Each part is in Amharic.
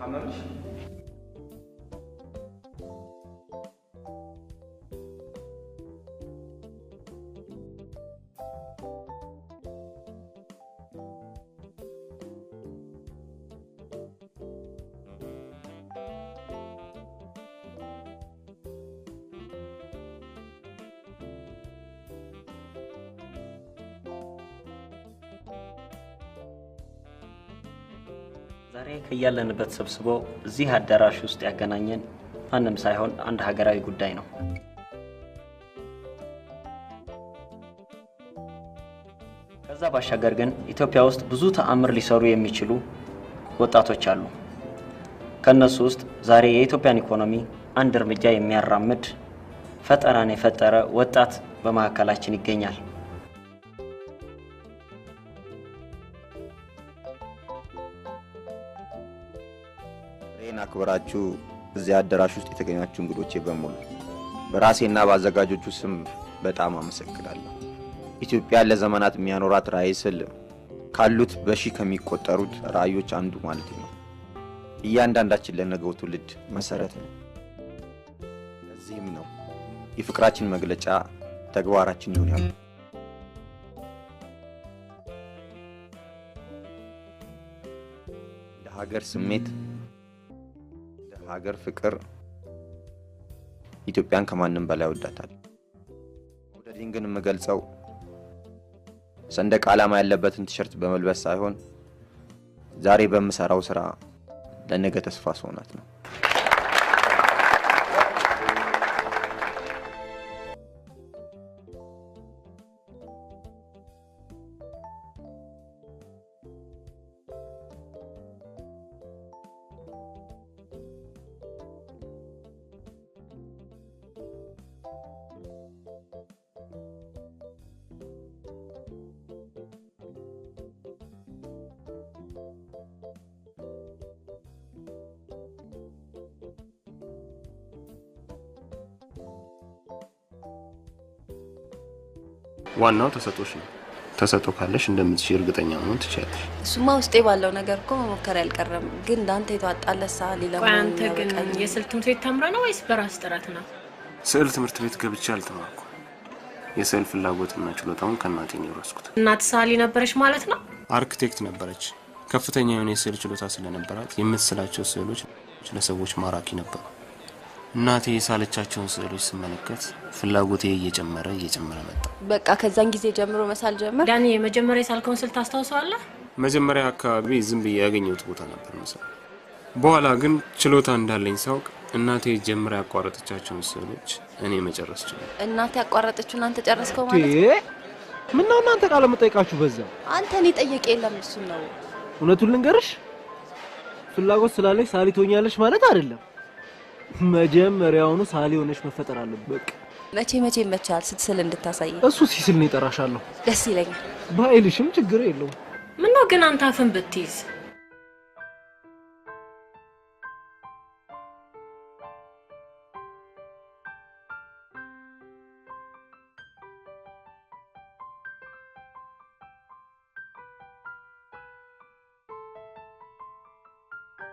ታመምሽ? ዛሬ ከያለንበት ሰብስቦ እዚህ አዳራሽ ውስጥ ያገናኘን ማንም ሳይሆን አንድ ሀገራዊ ጉዳይ ነው። ከዛ ባሻገር ግን ኢትዮጵያ ውስጥ ብዙ ተአምር ሊሰሩ የሚችሉ ወጣቶች አሉ። ከነሱ ውስጥ ዛሬ የኢትዮጵያን ኢኮኖሚ አንድ እርምጃ የሚያራምድ ፈጠራን የፈጠረ ወጣት በመካከላችን ይገኛል። አክብራችሁ እዚህ አዳራሽ ውስጥ የተገኛችሁ እንግዶቼ በሙሉ በራሴና ባዘጋጆቹ ስም በጣም አመሰግናለሁ። ኢትዮጵያ ለዘመናት የሚያኖራት ራዕይ ስል ካሉት በሺ ከሚቆጠሩት ራዕዮች አንዱ ማለት ነው። እያንዳንዳችን ለነገው ትውልድ መሰረት ነው። ለዚህም ነው የፍቅራችን መግለጫ ተግባራችን ይሁን ያለው። ለሀገር ስሜት ሀገር ፍቅር ኢትዮጵያን ከማንም በላይ ወዳታል። ወደዲን ግን የምገልጸው ሰንደቅ ዓላማ ያለበትን ቲሸርት በመልበስ ሳይሆን ዛሬ በመሰራው ስራ ለነገ ተስፋ ሰውናት ነው። ዋናው ተሰጥቶሽ ነው። ተሰጥቶ ካለሽ እንደምትችይ እርግጠኛ መሆን ትችያለሽ። እሱማ ውስጤ ባለው ነገር እኮ መሞከር ያልቀረም። ግን እንዳንተ የተዋጣለሳ ሊለምን አንተ ግን የስዕል ትምህርት ቤት ተምረህ ነው ወይስ በራስ ጥረት ነው? ስዕል ትምህርት ቤት ገብቼ አልተማርኩም። የስዕል ፍላጎትና ችሎታውን ከእናቴ ነው የወረስኩት። እናት ሳሊ ነበረች ማለት ነው? አርክቴክት ነበረች። ከፍተኛ የሆነ የስዕል ችሎታ ስለነበራት የምትስላቸው ስዕሎች ለሰዎች ማራኪ ነበሩ። እናቴ የሳለቻቸውን ስዕሎች ስመለከት ፍላጎቴ እየጨመረ መጣ። በቃ ከዛን ጊዜ ጀምሮ መሳል ጀመር። ዳኒ የመጀመሪያ የሳልከውን ስዕል ታስታውሳለህ? መጀመሪያ አካባቢ ዝም ብዬ ያገኘሁት ቦታ ነበር መሰል። በኋላ ግን ችሎታ እንዳለኝ ሳውቅ እናቴ ጀምራ ያቋረጠቻቸውን ስዕሎች እኔ መጨረስ ጀመርኩ። እናቴ ያቋረጠችውን አንተ ጨረስከው ማለት ነው? ምን ነው እናንተ ቃል መጠየቃችሁ በዛ? አንተ እኔ ጠየቀ የለም እሱ ነው። እውነቱን ልንገርሽ ፍላጎት ስላለሽ ሳሊ ትሆኛለሽ ማለት አይደለም። መጀመሪያውኑ ሳሊ ሆነሽ መፈጠር አለበት። በቃ መቼ መቻል ስትስል እንድታሳይ። እሱ ሲስል ነው ይጠራሻለሁ። ደስ ይለኛል። ባይልሽም ችግር የለውም። ምን ነው ግን አንተ አፍን ብትይዝ?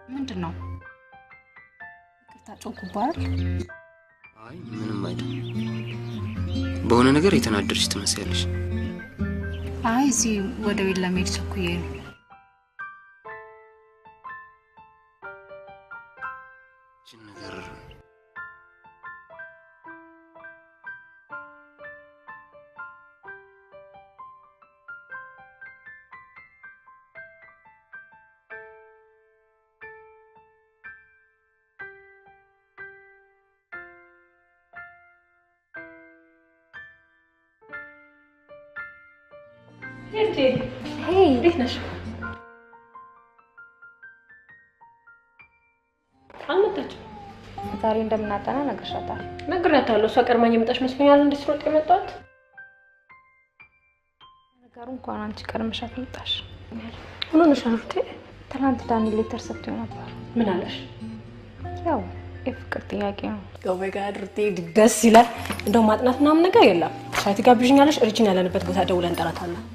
ምንድነው? ታጮኩባል? አይ ምንም አይደለም። በሆነ ነገር የተናደርሽ ትመስያለሽ። አይ እዚህ ወደ ቤት ለመሄድ ቸኩዬ ነው። Hey, Rihnash. አልመጣች። ዛሬ እንደምናጠና ነግሬሻታለሁ። ነግሬያታለሁ። እሷ ቀድማኝ የመጣች መስሎኛል እንዴ ስሮጥ የመጣሁት። ነገሩ እንኳን አንቺ ቀድመሻት መጣሽ። ምን ሆነሽ አሉት? ትናንት ዳኒ ሌተር ሰጥቶኝ ነበር። ምን አለሽ? ያው የፍቅር ጥያቄ ነው። ኦሜጋ ድርቴ ደስ ይላል። እንደው ማጥናት ምናምን ነገር የለም። ሻይ ትጋብዥኛለሽ? እርጅን ያለንበት ቦታ ደውለን እንጠራታለን።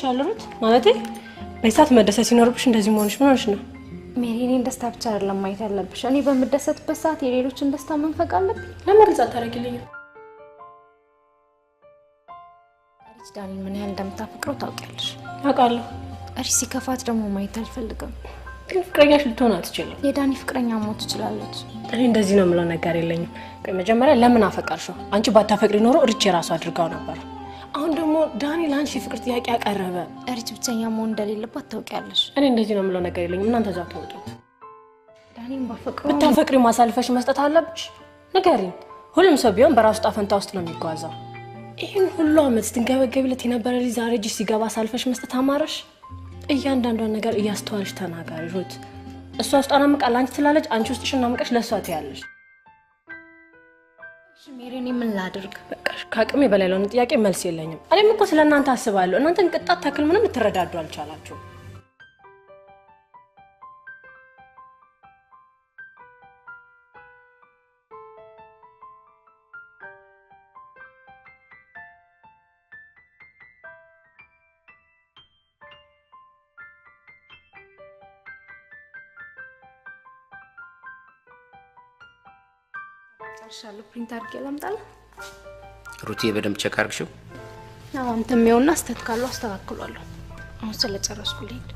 ሻለሩት ማለቴ በሳት መደሰት ሲኖርብሽ እንደዚህ መሆንሽ ምን ሆነሽ ነው? ሜሪኔን ደስታ ብቻ አይደለም ማየት ያለብሽ። እኔ በምደሰትበት ሰዓት የሌሎችን ደስታ መንፈቅ አለብኝ። ለምን ግልጽ አታረጊልኝም? አሪች ዳኒን ምን ያህል እንደምታፈቅረው ታውቂያለሽ? አውቃለሁ። አሪች ሲከፋት ደግሞ ማየት አልፈልግም። ግን ፍቅረኛሽ ልትሆን አትችልም። የዳኒ ፍቅረኛ ሞት ትችላለች። እኔ እንደዚህ ነው የምለው ነገር የለኝም። መጀመሪያ ለምን አፈቀርሽው? አንቺ ባታፈቅሪ ኖሮ ሪች የራሱ አድርጋው ነበር። አሁን ደግሞ ዳኒ ላንቺ ፍቅር ጥያቄ ያቀረበ። አሪች ብቸኛ መሆን እንደሌለባት ታውቂያለሽ። እኔ እንደዚህ ነው የምለው ነገር የለኝም። እናንተ እዛው ተወጡት። ዳኒን ብታፈቅሪ ማሳልፈሽ መስጠት አለብሽ። ንገሪኝ። ሁሉም ሰው ቢሆን በራሱ ጣፈንታ ውስጥ ነው የሚጓዘው። ይሄን ሁሉ አመት ስትንገበገቢለት የነበረ ልጅ ዛሬ እጅ ሲገባ አሳልፈሽ መስጠት አማረሽ? እያንዳንዷን ነገር እያስተዋልሽ ተናጋሪ ሩት። እሷ ውስጥ አናምቃል አንቺ ትላለች፣ አንቺ ውስጥሽ እናምቀሽ ለሷ ትያለሽ። ሜሪኔ ምን ላድርግ? በቃሽ። ከአቅሜ በላይ ለሆነ ጥያቄ መልስ የለኝም። እኔም እኮ ስለእናንተ አስባለሁ። እናንተን ቅጣት ታክል ምንም ልትረዳዱ አልቻላችሁ። ጨርሻለሁ። ፕሪንት አድርጌ ላምጣልህ? ሩቴ በደንብ ቼክ አድርግሽው። አዎ አንተም የሚሆንና ስተት ካለው አስተካክሏለሁ። አሁን ስለጨረስኩ ልሄድ።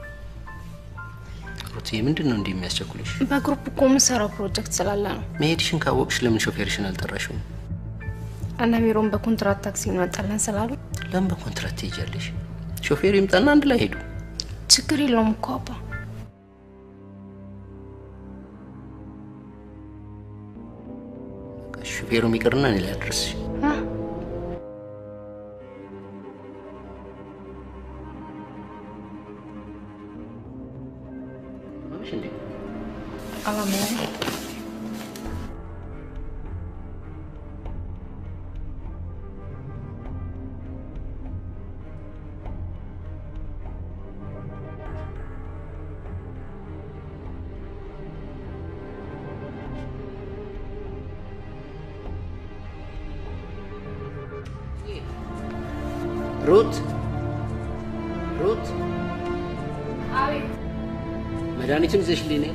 ሩቴ ምንድነው እንዴ የሚያስቸኩልሽ? በግሩፕ እኮ የምሰራው ፕሮጀክት ስላለ ነው። መሄድሽን ካወቅሽ ለምን ሾፌርሽን አልጠራሽውም? እና ቢሮን በኮንትራት ታክሲ እንመጣለን ስላሉ ለምን በኮንትራት ትሄጃለሽ? ሾፌሩ ይምጣና አንድ ላይ ሄዱ። ችግር የለውም እኮ አባ። ሾፌሩ ይቅርና እኔ ላይ አድርስሽ። ሩት አቤት። መድኃኒቱን ይዘሽልኝ ነይ።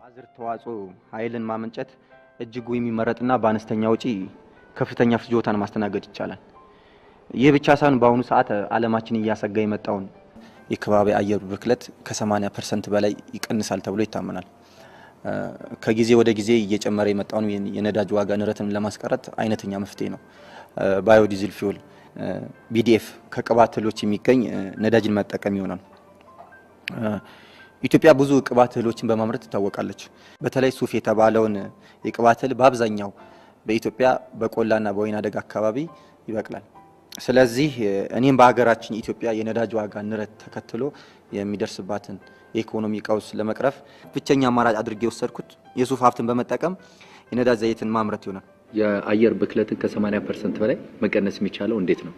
አዝርት ተዋጽኦ ኃይልን ማመንጨት እጅጉ የሚመረጥና በአነስተኛ ወጪ ከፍተኛ ፍጆታን ማስተናገድ ይቻላል። ይህ ብቻ ሳይሆን በአሁኑ ሰዓት ዓለማችን እያሰጋ የመጣውን የከባቢ አየር ብክለት ከ80% በላይ ይቀንሳል ተብሎ ይታመናል። ከጊዜ ወደ ጊዜ እየጨመረ የመጣውን የነዳጅ ዋጋ ንረትን ለማስቀረት አይነተኛ መፍትሄ ነው ባዮዲዝል ፊውል BDF ከቅባት እህሎች የሚገኝ ነዳጅን መጠቀም ይሆናል። ኢትዮጵያ ብዙ ቅባት እህሎችን በማምረት ትታወቃለች። በተለይ ሱፍ የተባለውን የቅባት እህል በአብዛኛው በኢትዮጵያ በቆላና በወይና ደጋ አካባቢ ይበቅላል። ስለዚህ እኔም በሀገራችን ኢትዮጵያ የነዳጅ ዋጋ ንረት ተከትሎ የሚደርስባትን የኢኮኖሚ ቀውስ ለመቅረፍ ብቸኛ አማራጭ አድርጌ የወሰድኩት የሱፍ ሀብትን በመጠቀም የነዳጅ ዘይትን ማምረት ይሆናል። የአየር ብክለትን ከ80% በላይ መቀነስ የሚቻለው እንዴት ነው?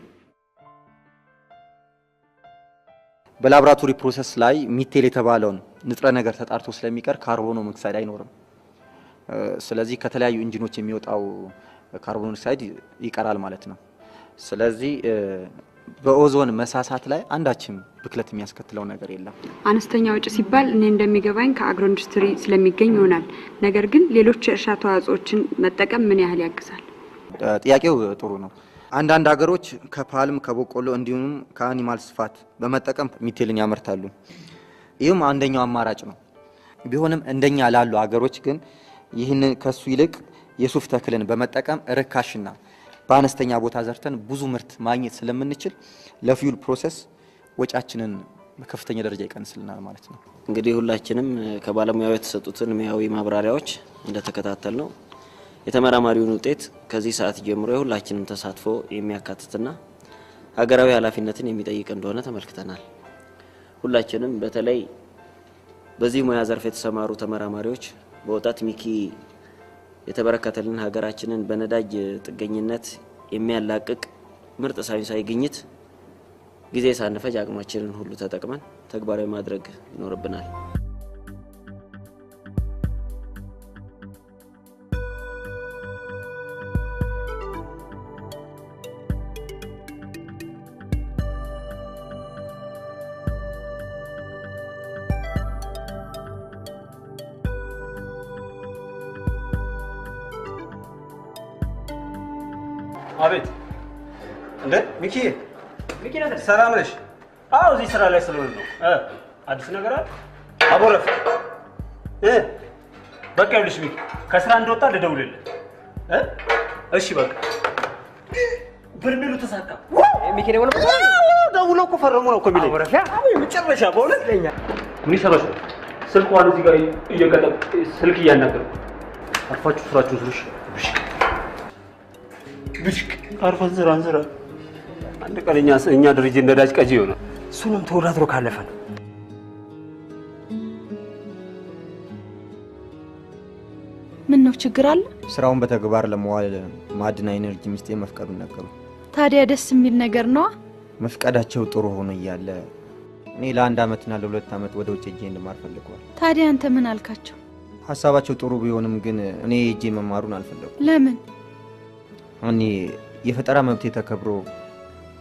በላብራቶሪ ፕሮሰስ ላይ ሚቴል የተባለውን ንጥረ ነገር ተጣርቶ ስለሚቀር ካርቦን ሞኖክሳይድ አይኖርም። ስለዚህ ከተለያዩ ኢንጂኖች የሚወጣው ካርቦን ሞኖክሳይድ ይቀራል ማለት ነው። ስለዚህ በኦዞን መሳሳት ላይ አንዳችም ብክለት የሚያስከትለው ነገር የለም። አነስተኛ ወጪ ሲባል እኔ እንደሚገባኝ ከአግሮ ኢንዱስትሪ ስለሚገኝ ይሆናል። ነገር ግን ሌሎች የእርሻ ተዋጽኦችን መጠቀም ምን ያህል ያግዛል? ጥያቄው ጥሩ ነው። አንዳንድ ሀገሮች ከፓልም ከበቆሎ እንዲሁም ከአኒማል ስፋት በመጠቀም ሚቴልን ያመርታሉ። ይህም አንደኛው አማራጭ ነው። ቢሆንም እንደኛ ላሉ ሀገሮች ግን ይህን ከሱ ይልቅ የሱፍ ተክልን በመጠቀም ርካሽና በአነስተኛ ቦታ ዘርተን ብዙ ምርት ማግኘት ስለምንችል ለፊውል ፕሮሰስ ወጫችንን በከፍተኛ ደረጃ ይቀንስልናል ማለት ነው። እንግዲህ ሁላችንም ከባለሙያው የተሰጡትን ሙያዊ ማብራሪያዎች እንደተከታተል ነው የተመራማሪውን ውጤት ከዚህ ሰዓት ጀምሮ የሁላችንም ተሳትፎ የሚያካትትና ሀገራዊ ኃላፊነትን የሚጠይቅ እንደሆነ ተመልክተናል። ሁላችንም በተለይ በዚህ ሙያ ዘርፍ የተሰማሩ ተመራማሪዎች በወጣት ሚኪ የተበረከተልን ሀገራችንን በነዳጅ ጥገኝነት የሚያላቅቅ ምርጥ ሳይንሳዊ ግኝት ጊዜ ሳንፈጅ አቅማችንን ሁሉ ተጠቅመን ተግባራዊ ማድረግ ይኖርብናል። አቤት እንዴ ሚኪ ነህ? ሰላም ነሽ? አዎ እዚህ ስራ ላይ ስለሆነ ነው። አዲስ ነገር አለ? አቦረፍ በቃ ይኸውልሽ ሚኪ ከስራ እንደወጣ ልደውልልህ። እሺ በቃ በርሜሉ ተሳካ። ሚኪ ደውሎ እኮ ፈረሙ ነው እኮ የሚለኝ። አቦረፍ መጨረሻ በእውነት ለኛ ምን ይሰራሽ? ስልኳን እዚህ ጋር እየቀጠቀ ስልክ እያናገርኩ አርፋችሁ ስራችሁን ስሩሽ። ብሽክ አርፈን ስራ አንድ ቀን እኛ ድርጅት ነዳጅ ቀጂ ይሆናል። እሱንም ተወዳድሮ ካለፈ ነው። ምን ነው ችግር አለ? ስራውን በተግባር ለመዋል ማዕድና ኢነርጂ ሚኒስቴር መፍቀዱን ነገሩ። ታዲያ ደስ የሚል ነገር ነው። መፍቀዳቸው ጥሩ ሆኖ እያለ እኔ ለአንድ አመትና ለሁለት አመት ወደ ውጭ ሄጄ እንድማር ፈልገዋል። ታዲያ አንተ ምን አልካቸው? ሀሳባቸው ጥሩ ቢሆንም ግን እኔ ሄጄ መማሩን አልፈለኩም። ለምን? እኔ የፈጠራ መብት ተከብሮ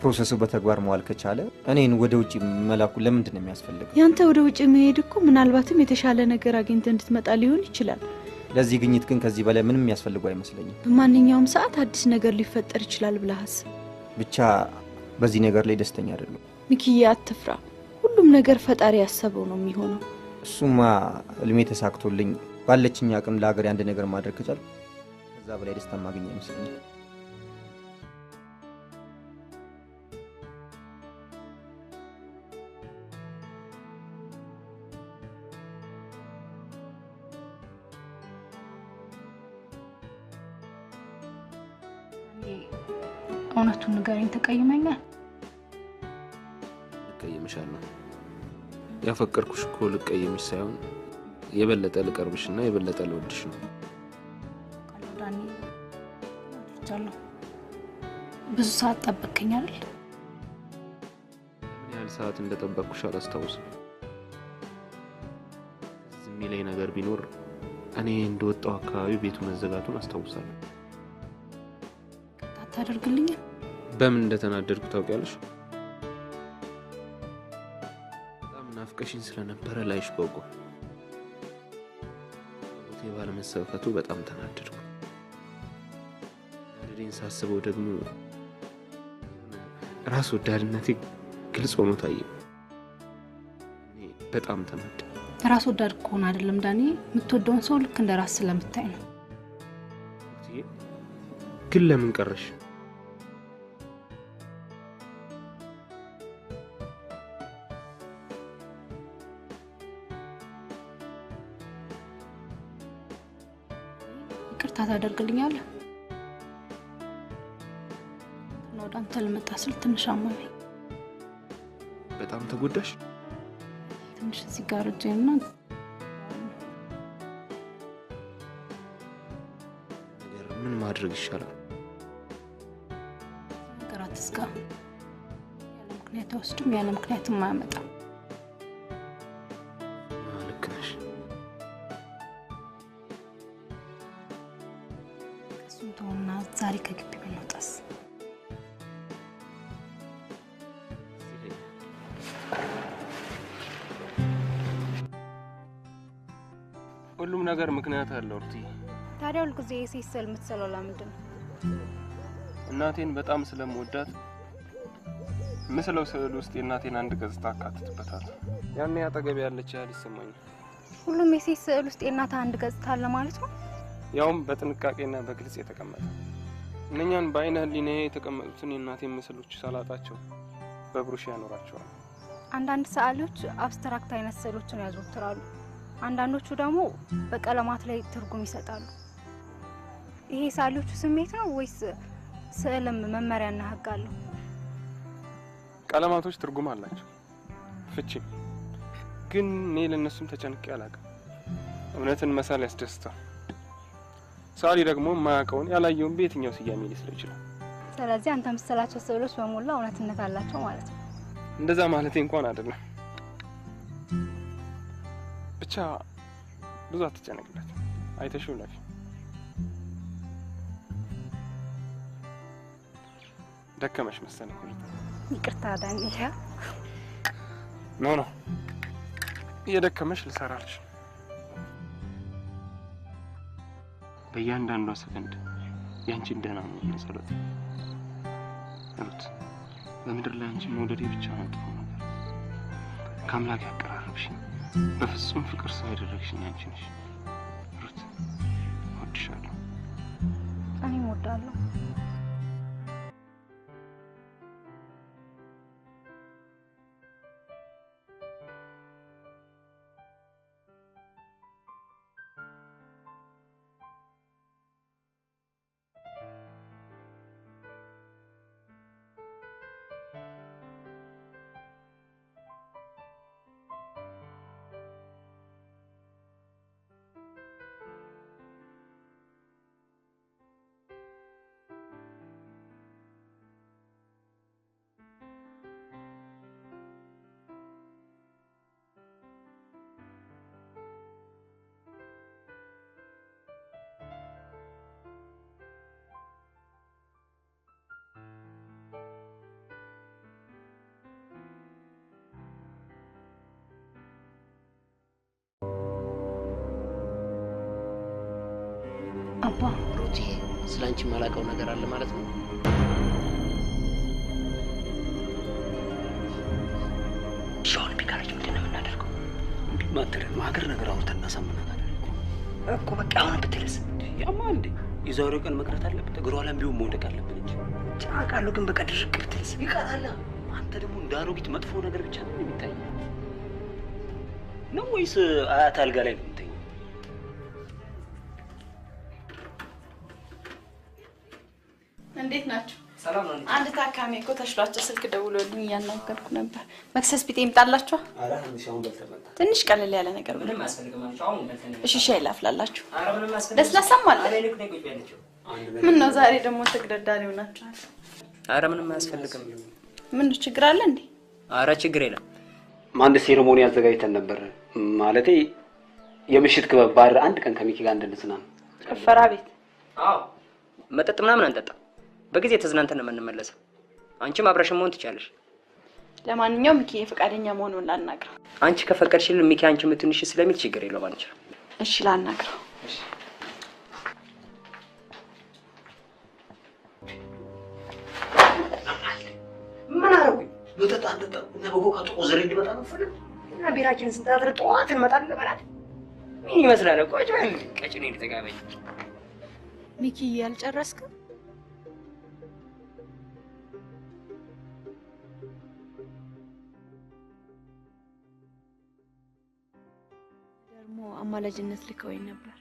ፕሮሰሱ በተግባር መዋል ከቻለ እኔን ወደ ውጭ መላኩ ለምንድን ነው የሚያስፈልገው? ያንተ ወደ ውጭ መሄድ እኮ ምናልባትም የተሻለ ነገር አግኝተህ እንድትመጣ ሊሆን ይችላል። ለዚህ ግኝት ግን ከዚህ በላይ ምንም የሚያስፈልገው አይመስለኝም። በማንኛውም ሰዓት አዲስ ነገር ሊፈጠር ይችላል ብለህ አስብ። ብቻ በዚህ ነገር ላይ ደስተኛ አይደለም። ሚኪዬ አትፍራ። ሁሉም ነገር ፈጣሪ ያሰበው ነው የሚሆነው። እሱማ ህልሜ ተሳክቶልኝ ባለችኝ አቅም ለሀገሬ አንድ ነገር ማድረግ ከቻልኩ ከዛ በላይ ደስታ ማግኘት አይመስለኝም። እውነቱን ንገረኝ፣ ተቀይመኛል? ልቀይምሻለሁ። ያፈቀርኩሽ እኮ ልቀይምሽ ሳይሆን የበለጠ ልቀርብሽና የበለጠ ልወድሽ ነው። ዳኒ ጃሎ ብዙ ሰዓት ጠበቅከኝ አይደል? ምን ያህል ሰዓት እንደጠበቅኩሽ አላስታውስም። ዝም የሚለኝ ነገር ቢኖር እኔ እንደወጣው አካባቢ ቤቱ መዘጋቱን አስታውሳለሁ። ታደርግልኛል? በምን እንደተናደድኩ ታውቂያለሽ? በጣም ናፍቀሽኝ ስለነበረ ላይሽ ጓጓ። ቦቴ ባለመሰፈቱ በጣም ተናደድኩ። ያለኝ ሳስበው ደግሞ ራስ ወዳድነቴ ግልጽ ሆኖ ታየ። እኔ በጣም ተናደድኩ። ራስ ወዳድ ከሆነ አይደለም ዳኒ፣ የምትወደውን ሰው ልክ እንደ ራስ ስለምታይ ነው። ግን ለምን ቀረሽ? ይቅርታ ታደርግልኛለህ? ወደ አንተ ልመጣ ስል ትንሽ አመመኝ። በጣም ተጎዳሽ? ትንሽ እዚህ ጋር እጄና ምን ማድረግ ይሻላል? ነገር አትስጋ። ያለ ምክንያት ወስድም ያለ ምክንያትም አያመጣም። ልክ ነሽ። እሱን ተውና ዛሬ ከግቢ ብንወጣስ? ነገር ምክንያት አለው እርቲ። ታዲያ ሁልጊዜ የሴት ስዕል የምትስለው ለምንድን ነው? እናቴን በጣም ስለምወዳት ምስለው ስዕል ውስጥ የእናቴን አንድ ገጽታ አካትትበታለሁ። ያኔ አጠገብ ያለች ያህል ይሰማኛል። ሁሉም የሴት ስዕል ውስጥ የእናት አንድ ገጽታ አለ ማለት ነው? ያውም በጥንቃቄና በግልጽ የተቀመጠ። እነኛን በአይነ ህሊናዬ የተቀመጡትን የእናቴን ምስሎች ሳላጣቸው በብሩሽ ያኖራቸዋል። አንዳንድ ሰዓሊዎች አብስትራክት አይነት ስዕሎችን ያዘወትራሉ። አንዳንዶቹ ደግሞ በቀለማት ላይ ትርጉም ይሰጣሉ። ይሄ ሰዓሊዎቹ ስሜት ነው ወይስ ስዕልም መመሪያና ህግ አለው? ቀለማቶች ትርጉም አላቸው፣ ፍቺም። ግን እኔ ለእነሱም ተጨንቄ አላውቅም። እውነትን መሳል ያስደስታል። ሰዓሊ ደግሞ የማያውቀውን ያላየውን በየትኛው ስያሜ ሊስለው ይችላል። ስለዚህ አንተ የምትስላቸው ስዕሎች በሙላ እውነትነት አላቸው ማለት ነው? እንደዛ ማለቴ እንኳን አይደለም። ብቻ ብዙ አትጨነቅለት፣ አይተሽው ለፊ። ደከመሽ መሰለኝ። ይቅርታ ዳንኤል። ኖ እየደከመሽ ልሰራልሽ። በእያንዳንዷ ሰከንድ ያንቺን ደህና መሆን ጸሎት ሩት። በምድር ላይ አንቺን መውደዴ ብቻ ነው ጥሩ ነገር። ከአምላክ ያቀራረብሽኝ፣ በፍጹም ፍቅር ሰው ያደረግሽኝ አንቺ ነሽ ሩት። እወድሻለሁ። እኔም እወዳለሁ። አባ ሩቲ፣ ስላንቺ ማላቀው ነገር አለ ማለት ነው? ሻውን ቢካርጅ ምንድን ነው የምናደርገው? እንዴ ማተረን ማገር ነገር አውርተን እናሳምናታለን እኮ። በቃ አሁን ብትልስ ያማ እንዴ የዛሬው ቀን መቅረት አለበት። እግሯ ላይ ቢሆን መውደቅ አለበት እንጂ ጫቃሉ። ግን በቃ ድርቅ ብትልስ ይቀራል። አንተ ደግሞ እንዳሮጊት መጥፎ ነገር ብቻ ነው የሚታይ ነው ወይስ አያት አልጋ ላይ ነው የምትተኛው? እንዴት ናችሁ? ሰላም ነው። አንድ ታካሚ እኮ ተሽሏቸው ስልክ ደውሎልኝ እያናገርኩ ነበር። መክሰስ ቢጤ ይምጣላችሁ? አረ አንዲሻውን በልተመጣ ትንሽ ቀለል ያለ ነገር ምንም አያስፈልግም። አንቺ በልተነ እሺ፣ ሻይ ላፍላላችሁ? አረ ምንም አያስፈልግም። ለስላሳም አለ። አረ ልክ ነኝ ቁጭ ያለችው። ምን ነው ዛሬ ደግሞ ተግደርዳሪ ሆናችኋል? አረ ምንም አያስፈልግም። ምን ችግር አለ እንዴ? አረ ችግር የለም። አንድ ሴሬሞኒ አዘጋጅተን ነበር። ማለቴ የምሽት ክበብ ባር አንድ ቀን ከሚኪ ጋር እንድንዝናና። ጭፈራ ቤት? አዎ። መጠጥ ምናምን አንጠጣ። በጊዜ ተዝናንተን ነው የምንመለሰው። አንቺም አብረሽን መሆን ትቻለሽ። ለማንኛውም ሚኪ ፈቃደኛ መሆኑን ላናግረው። አንቺ ከፈቀድሽልን ሚኪ አንቺ ምትንሽ ስለሚል ችግር የለውም። አንቺ እሺ፣ ላናግረው። እሺ። ምን አረጉኝ? ወተት አንጠጣ እና በቦካ ተቆዘረ እንዲመጣ ነው ፈልግ እና ቢራችንን ስንታጥር ጠዋት እንመጣለን በላት። ምን ይመስላል? ቆጭ በል ቀጭኔ ልተጋበኝ። ሚኪ ያልጨረስከው? ደግሞ አማላጅነት ልከውኝ ነበር።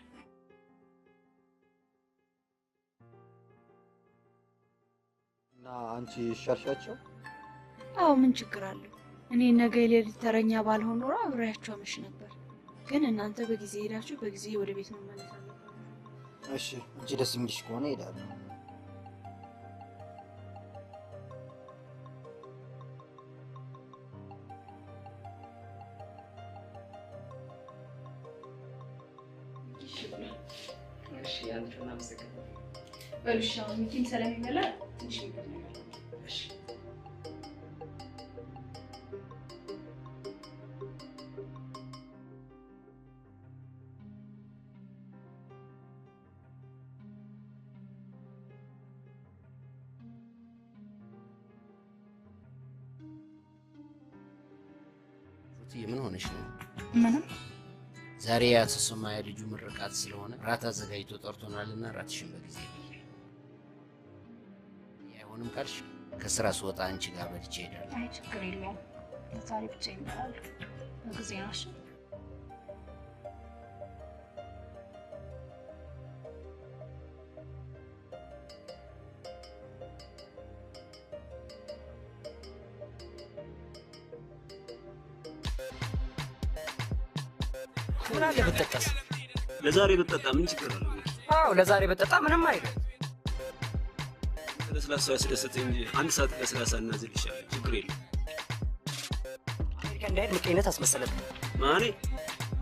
እና አንቺ ሻሻቸው? አዎ፣ ምን ችግር አለው? እኔ ነገ የሌሊት ተረኛ ባልሆን ኖሮ አብሬያቸው አመሽ ነበር። ግን እናንተ በጊዜ ሄዳችሁ በጊዜ ወደ ቤት መመለስ አለባችሁ። እሺ፣ እንጂ ደስ የሚልሽ ከሆነ እሄዳለሁ። እሺ፣ አንቺና መስከረ በልሻ ሚኪም ስለሚበላ ትንሽ ነገር ነው። እሺ ምን ሆነሽ ነው? ምንም ዛሬ ያተሰማ የልጁ ምርቃት ስለሆነ ራት አዘጋጅቶ ጠርቶናልና ራትሽን በጊዜ አይሆንም ካልሽ ከስራ ስወጣ አንቺ ጋር በልቼ እሄዳለሁ። አይ ችግር የለውም። ለዛሬ ብቻ ይመራል። በጊዜ ናሽ። ምን አለ ብትጠጣስ? ለዛሬ ብትጠጣ ምን ችግር አለው? አዎ ለዛሬ ብትጠጣ ምንም አይደል። ለስላሳ ያስደሰተኝ እንጂ አንድ ሰዓት ለስላሳ እናዝልሻለሁ። ችግር የለም። አሜሪካ እንዳይል ምቀኝነት አስመሰለብኝ። ማኔ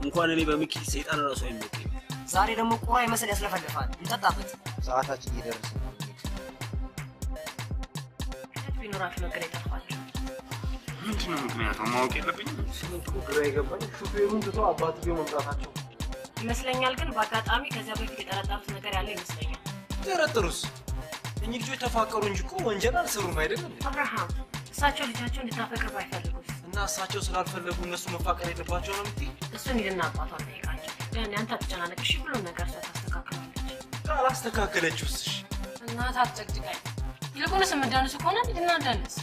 እንኳን እኔ በምኪ ሰይጣን ራሱ አይመጣም። ዛሬ ደግሞ ቁራ ይመስል ያስለፈልፋል። እንጠጣበት። ሰዓታችን እየደረሰ ነው። ቢኖራችሁ ነገር ይጠፋችሁ። ምንድን ነው ምክንያቱ ማወቅ የለብኝም። ግራ የገባኝ ሹፌሩን ትቶ አባትየው መምጣታቸው ይመስለኛል። ግን በአጋጣሚ ከዚያ በፊት የጠረጠሩት ነገር ያለ ይመስለኛል። ጠረጥሩስ? እኚህ ልጆች ተፋቀሩ እንጂ እኮ ወንጀል አልሰሩም አይደለም? አብርሃም እሳቸው ልጃቸው እንድታፈቅር ባይፈልጉት እና እሳቸው ስላልፈለጉ እነሱ መፋቀር የለባቸው ነው የምትይ? እሱን ሂድና አባቷን ጠይቃቸው። ያን ያንተ አትጨናነቅ እሺ? ብሎ ነገር እሷ ታስተካክላለች። ካላስተካከለችውስ? እሺ እናት አትጨቅጭቀኝ። ይልቁንስ የምትዳንሱ ከሆነ ሂድና ዳንስ።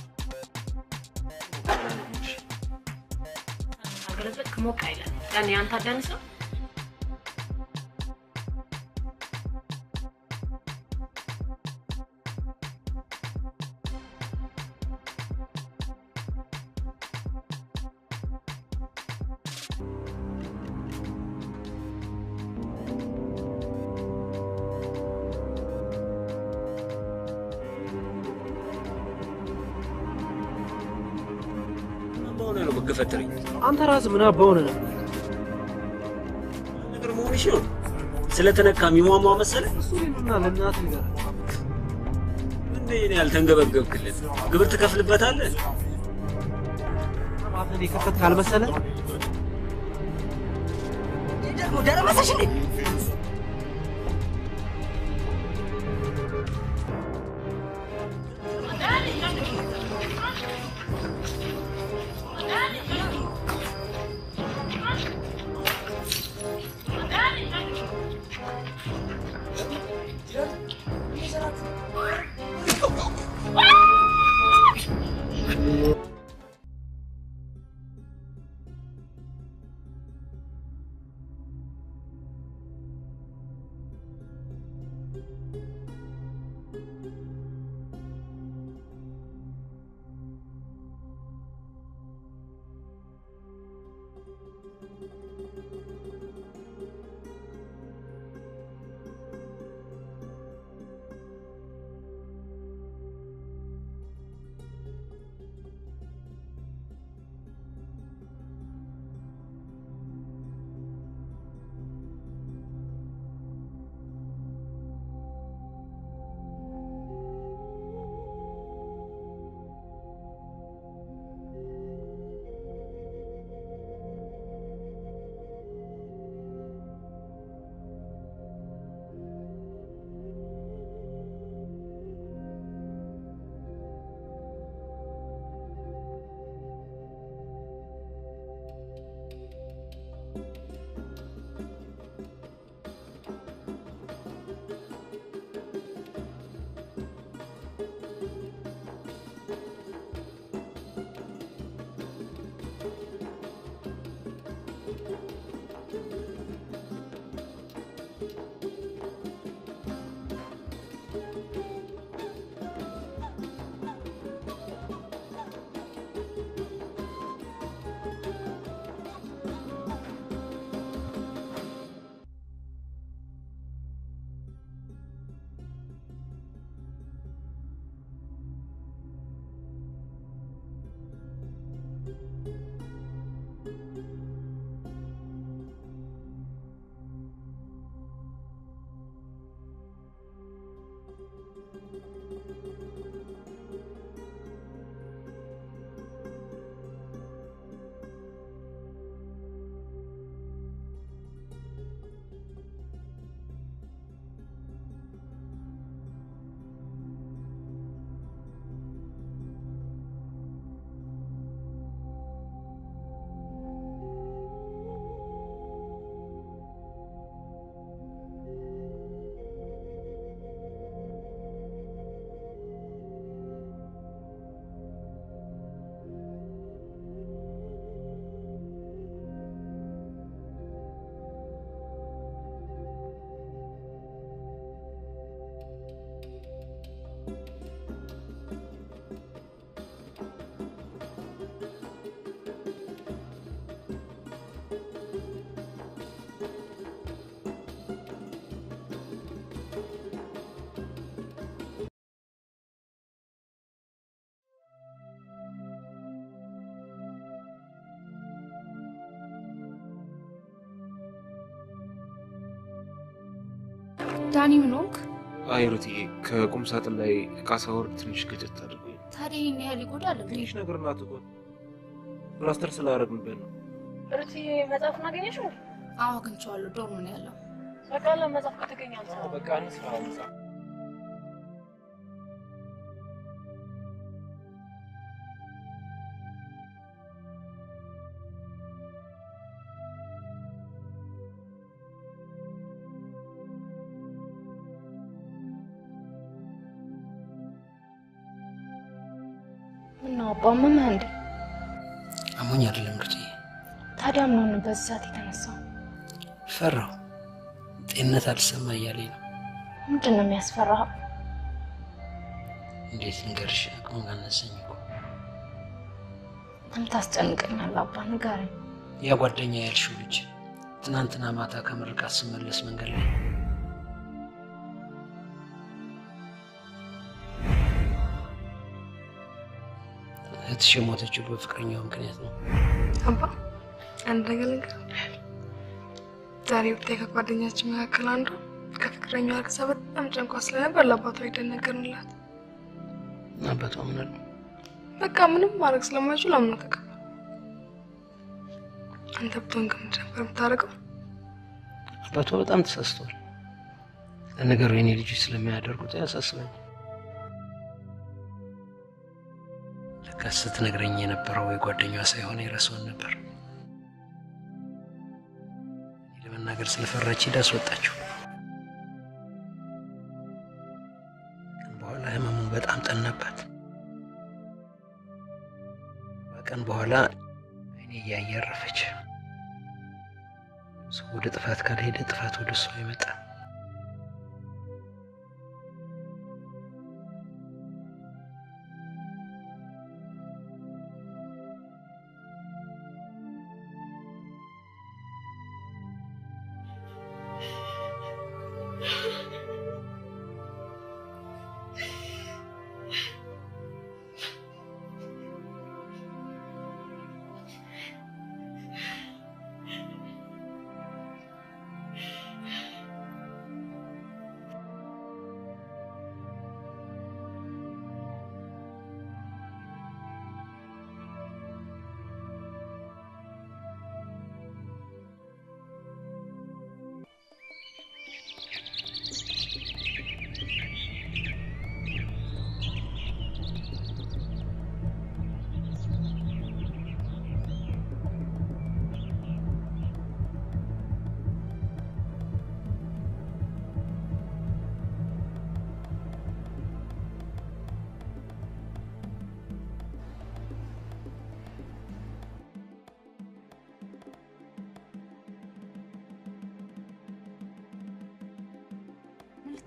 አገለበጥክ ሞቅ አይለን። ያን ያንተ አዳንሰው ነው መገፈተረኝ። አንተ ራስህ ምን አባውነ ነው ነገር መሆንሽ ነው? ስለተነካ የሚሟሟ መሰለህ? እሱና ለእናትህ ንገር። እንዴ እኔ ያልተንገበገብክለት ግብር ትከፍልበታለህ? አባትህ የከፈት ካልመሰለህ ደግሞ ደረመሰሽ እንዴ? ዳኒ ምን ሆንክ? አይ ሩቲ ከቁም ሳጥን ላይ እቃ ሳወርድ ትንሽ ገጨት አድርጎኝ። ታዲያ ይሄን ያህል ይጎዳል? ትንሽ ነገር ናት እኮ ፕላስተር ስላደረግንበት ነው። ሩቲ መጽሐፉን አገኘሽው? አዎ አግኝቼዋለሁ። ዶርም ነው ያለው። በቃ ለመጽሐፍ ከተገኘ አንተ በቃ እንስራ መጽሐፍ ምነው አባ አመመህ እንዴ? አሞኝ አይደለም ሩቲ። ታዲያ ምን ሆነ በዚህ ሰዓት የተነሳው? ፈራሁ። ጤንነት አልሰማ እያለኝ ነው። ምንድን ነው የሚያስፈራህ? እንዴት ልንገርሽ? አቅሙ አነሰኝ እኮ። አንተ ታስጨንቀኛለህ አባ፣ ንገረኝ። ያ ጓደኛ ያልሽው ልጅ ትናንትና ማታ ከምርቃት ስመለስ መንገድ ላይ እህትሽ የሞተችው በፍቅረኛው ምክንያት ነው። አባ አንድ ነገር ልንገርህ። ዛሬ ብታይ ከጓደኛችን መካከል አንዱ ከፍቅረኛዋ ጋር በጣም ጨንቋ ስለነበር ለአባቷ ይደነገርንላት። አባቷ ምን አሉ? በቃ ምንም ማድረግ ስለማይችል አምኖ ተቀበለ። አንተ ብትሆን ግን ምንድን ነበር የምታደርገው? አባቷ በጣም ተሳስተዋል። ለነገሩ የኔ ልጆች ስለሚያደርጉት ያሳስበኝ። ለካስ ስትነግረኝ የነበረው የጓደኛዋ ሳይሆን የራስዋን ነበር። ለመናገር ስለፈራች ሄዳ አስወጣችው። ቀን በኋላ ህመሙን በጣም ጠናባት። ቀን በኋላ አይኔ እያየ አረፈች። ሰው ወደ ጥፋት ካልሄደ ጥፋት ወደ እሷ ይመጣል።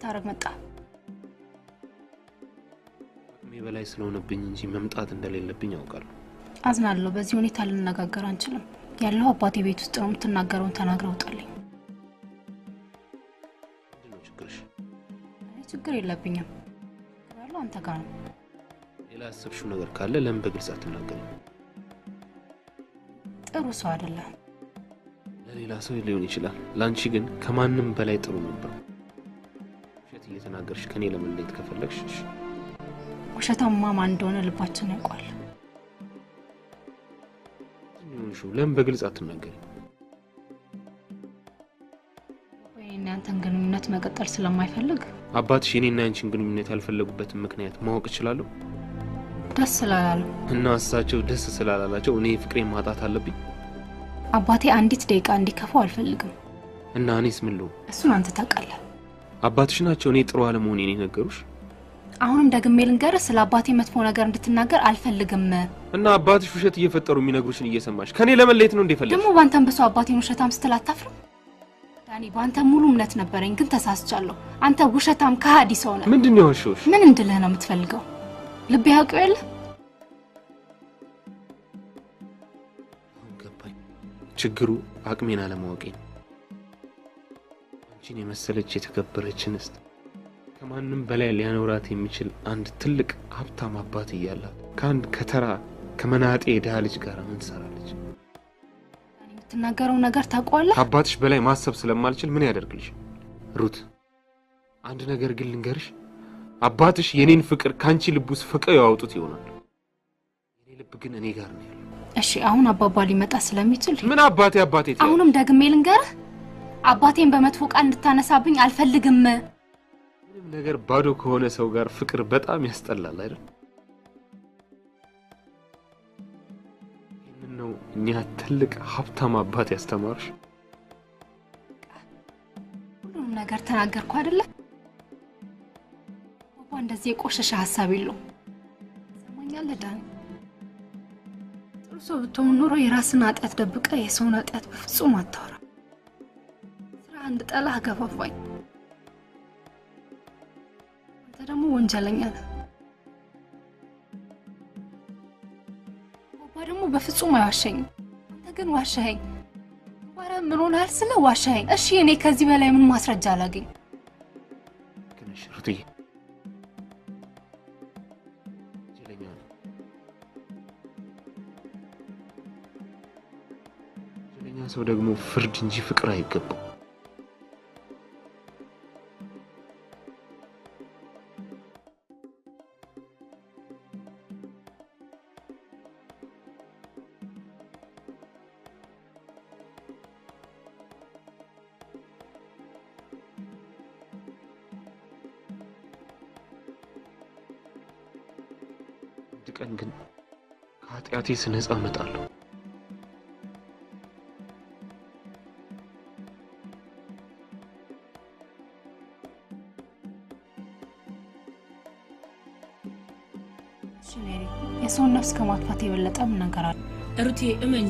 ታረግ መጣ። እኔ በላይ ስለሆነብኝ እንጂ መምጣት እንደሌለብኝ አውቃለሁ። አዝናለሁ። በዚህ ሁኔታ ልንነጋገር አንችልም። ያለው አባቴ ቤት ውስጥ ነው። የምትናገረውን ተናግረው ውጣልኝ። ምንድነው ችግርሽ? እኔ ችግር የለብኝም። ያለው አንተ ጋር ነው። ሌላ ያሰብሽው ነገር ካለ ለምን በግልጽ አትናገሪም? ጥሩ ሰው አይደለም። ለሌላ ሰው ሊሆን ይችላል፣ ላንቺ ግን ከማንም በላይ ጥሩ ነበር። እየተናገርሽ ከኔ ለመለየት ከፈለግሽ ውሸታማ ማን እንደሆነ ልባችን ያውቃል። ለምን በግልጽ አትናገሪ? ወይኔ አንተን ግንኙነት መቀጠል ስለማይፈልግ አባትሽ የኔና ያንቺን ግንኙነት ያልፈለጉበትን ምክንያት ማወቅ እችላለሁ? ደስ ስላላለው እና እሳቸው ደስ ስላላላቸው እኔ ፍቅሬን ማጣት አለብኝ? አባቴ አንዲት ደቂቃ እንዲከፋው አልፈልግም። እና እኔስ ምን ልሁን? እሱን አንተ ታውቃለህ። አባትሽ ናቸው እኔ ጥሩ አለመሆኔን የነገሩሽ? አሁንም ደግሜ ልንገርህ፣ ስለ አባቴ መጥፎ ነገር እንድትናገር አልፈልግም። እና አባትሽ ውሸት እየፈጠሩ የሚነግሩሽን እየሰማሽ ከኔ ለመለየት ነው እንደፈለግሽ? ደግሞ ባንተም በሱ አባቴን ውሸታም ስትል አታፍርም? ዳኒ፣ ባንተ ሙሉ እምነት ነበረኝ፣ ግን ተሳስቻለሁ። አንተ ውሸታም ከሃዲ ሰው ነህ። ምንድነው ያልሽውሽ? ምን እንድልህ ነው የምትፈልገው? ልብ ያውቀው የለ? ገባኝ። ችግሩ አቅሜን አለማወቄ ነው። አንቺን የመሰለች የተከበረች እንስት ከማንም በላይ ሊያኖራት የሚችል አንድ ትልቅ ሀብታም አባት እያላት ከአንድ ከተራ ከመናጤ የድሃ ልጅ ጋር ምን ትሰራለች? የምትናገረው ነገር ታውቀዋለህ? አባትሽ በላይ ማሰብ ስለማልችል ምን ያደርግልሽ? ሩት፣ አንድ ነገር ግን ልንገርሽ አባትሽ የኔን ፍቅር ካንቺ ልብ ውስጥ ፍቅር ያወጡት ይሆናል የኔ ልብ ግን እኔ ጋር ነው ያለው እሺ አሁን አባባ ሊመጣ ስለሚችል ምን አባቴ አሁንም ደግሜ ልንገርህ አባቴን በመጥፎ ቃል እንድታነሳብኝ አልፈልግም ምንም ነገር ባዶ ከሆነ ሰው ጋር ፍቅር በጣም ያስጠላል አይደል ይሄን ነው እኛ ትልቅ ሀብታም አባት ያስተማርሽ ሁሉም ነገር ተናገርኩ አይደለ አባባ እንደዚህ የቆሸሸ ሐሳብ የለው ሰማኛለህ ዳን ጥሩ ሰው ብትሆን ኖሮ የራስን ኃጢአት ደብቀ የሰውን ኃጢአት በፍጹም አታወራ ስራ አንድ ጠላ ገፋፋኝ አንተ ደግሞ ወንጀለኛ ነህ አባባ ደግሞ በፍጹም አይዋሸኝም አንተ ግን ዋሻኸኝ ወረ ምን ሆነሃል ስለ ዋሻኸኝ እሺ እኔ ከዚህ በላይ ምን ማስረጃ አላገኝ ግን ሽሩትዬ ሰው ደግሞ ፍርድ እንጂ ፍቅር አይገባው አንድ ቀን ግን ከኃጢአቴ ስነጻ እመጣለሁ የሰውን ነፍስ ከማጥፋት የበለጠ ምን ነገር አለ ሩቲ እመኝ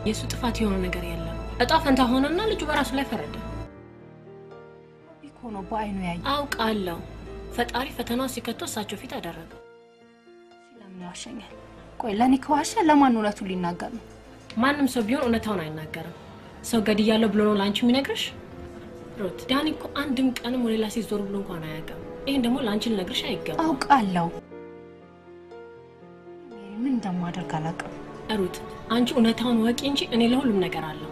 የሱ ጥፋት የሆነ ነገር የለም እጣ ፈንታ ሆነና ልጁ በራሱ ላይ ፈረደ ይኮ ነው በአይኑ ያይ አውቃለሁ ፈጣሪ ፈተናው ሲከቶ እሳቸው ፊት አደረገ ስለምን ያሸኛል ቆይ ለኔ ከዋሸ ለማን እውነቱን ሊናገር ነው ማንም ሰው ቢሆን እውነታውን አይናገርም ሰው ገድያለሁ ብሎ ነው ላንቺ የሚነግርሽ ሩት ዳኒ እኮ አንድም ቀንም ወደ ሌላ ሴት ዞር ብሎ እንኳን አያውቅም ይሄን ደግሞ ላንቺ ልነግርሽ አይገባም አውቃለሁ ምን እንደማደርግ አላውቅም ሩት አንቺ እውነታውን ወቂ እንጂ እኔ ለሁሉም ነገር አለው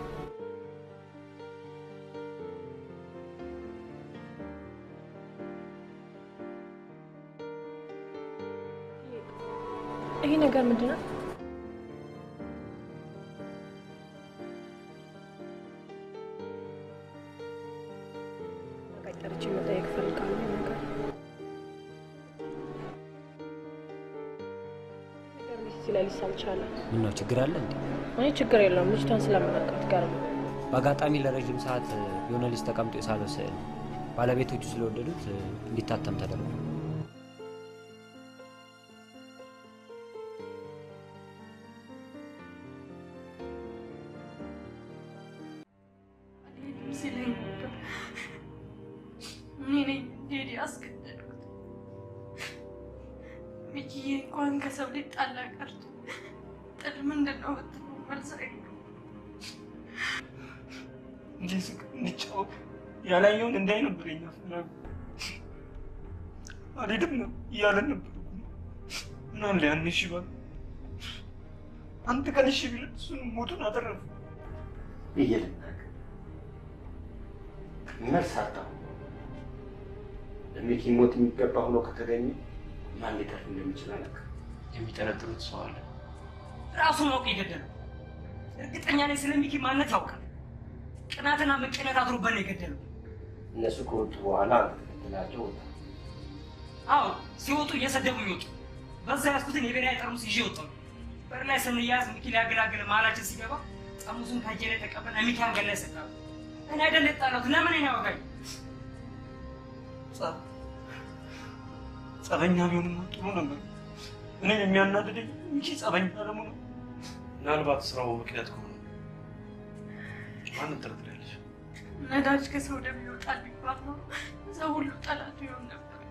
ይሄ ነገር ምንድነው ቀጥርቼ መጠየቅ ፈልጋለሁ ነገር ስለሊስ አልቻለም ምን ነው ችግር አለ እንዴ አይ ችግር የለውም ልጅቷን ስለማናውቃት ጋር ነው በአጋጣሚ ለረጅም ሰዓት የሆነ ልጅ ተቀምጦ የሳለው ስዕል ባለቤቶቹ ስለወደዱት እንዲታተም ተደረገ ከሰው ልጅ ጣላ ቀርቶ ጥል ምንድነው መልሰኝ እንደዚህ ንጫው ያላየውን እንዳይ ነበር ይናፈራ አሪድም ነው ያለ ነበር እና ለያንሽ ይባል አንተ ከልሽ ቢል እሱን ሞቱን አተረፈ ይየልናክ መርሳታ ለሚኪ ሞት የሚገባ ሆኖ ከተገኘ ማን ሊተርፍ እንደሚችል አላውቅም የሚጠረጥሩት ሰው አለ ራሱ ነው የገደለው እርግጠኛ ነኝ ስለሚኪ ማንነት ያውቃል ቅናትና መቀነት አድሮበት ነው የገደለው እነሱ ከወጡ በኋላ ተላቸው ወጣ አዎ ሲወጡ እየሰደቡኝ ወጡ በዛ ያስኩትን የቤሪያ ጠርሙስ ይዤ ወጣሁ በር ላይ ስንያዝ ሚኪ ሊያገላግል ማላችን ሲገባ ጠርሙሱን ከእጄ ላይ ተቀበል ሚኪ አንገት ላይ ሰቀለው እኔ አይደል የጣለሁት ለምን እኔ ያወጋኝ ጸበኛ ቢሆንም ጥሩ ነበር እኔ የሚያናድደኝ እንጂ ጸበኛ ለምን ምናልባት ስራው ምክንያት ከሆነ ማን ተረድራለሽ ነዳጅ ከሰው ደም ይወጣል ቢባል ነው ሰው ሁሉ ጠላት ይሆን ነበር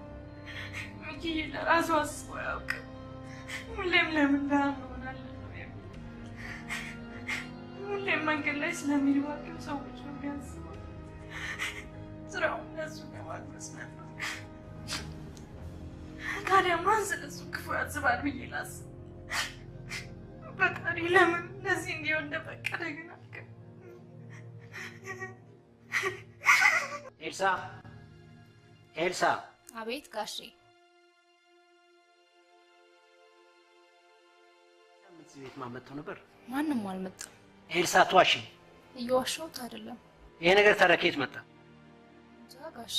ሚኪ ለራሱ አስቦ ያውቃል ሁሌም ለምን ሆናለሁ ሁሌም መንገድ ላይ ስለሚዋቀው ሰዎች ነው የሚያስበው ስራው እሱ ለማግኘት ነበር ታዲያ ማን ስለሱ ክፉ ያስባል ብዬ ላስብ ፈጣሪ ለምን እንደዚህ እንዲሆን እንደፈቀደ ግን አልገባኝም ኤልሳ ኤልሳ አቤት ጋሼ። እዚህ ቤት ማን መጥቶ ነበር? ማንም አልመጣም። ኤልሳ ተዋሽ። እየዋሸሁት አይደለም። ይሄ ነገር ታዲያ ከየት መጣ? እንጃ ጋሼ።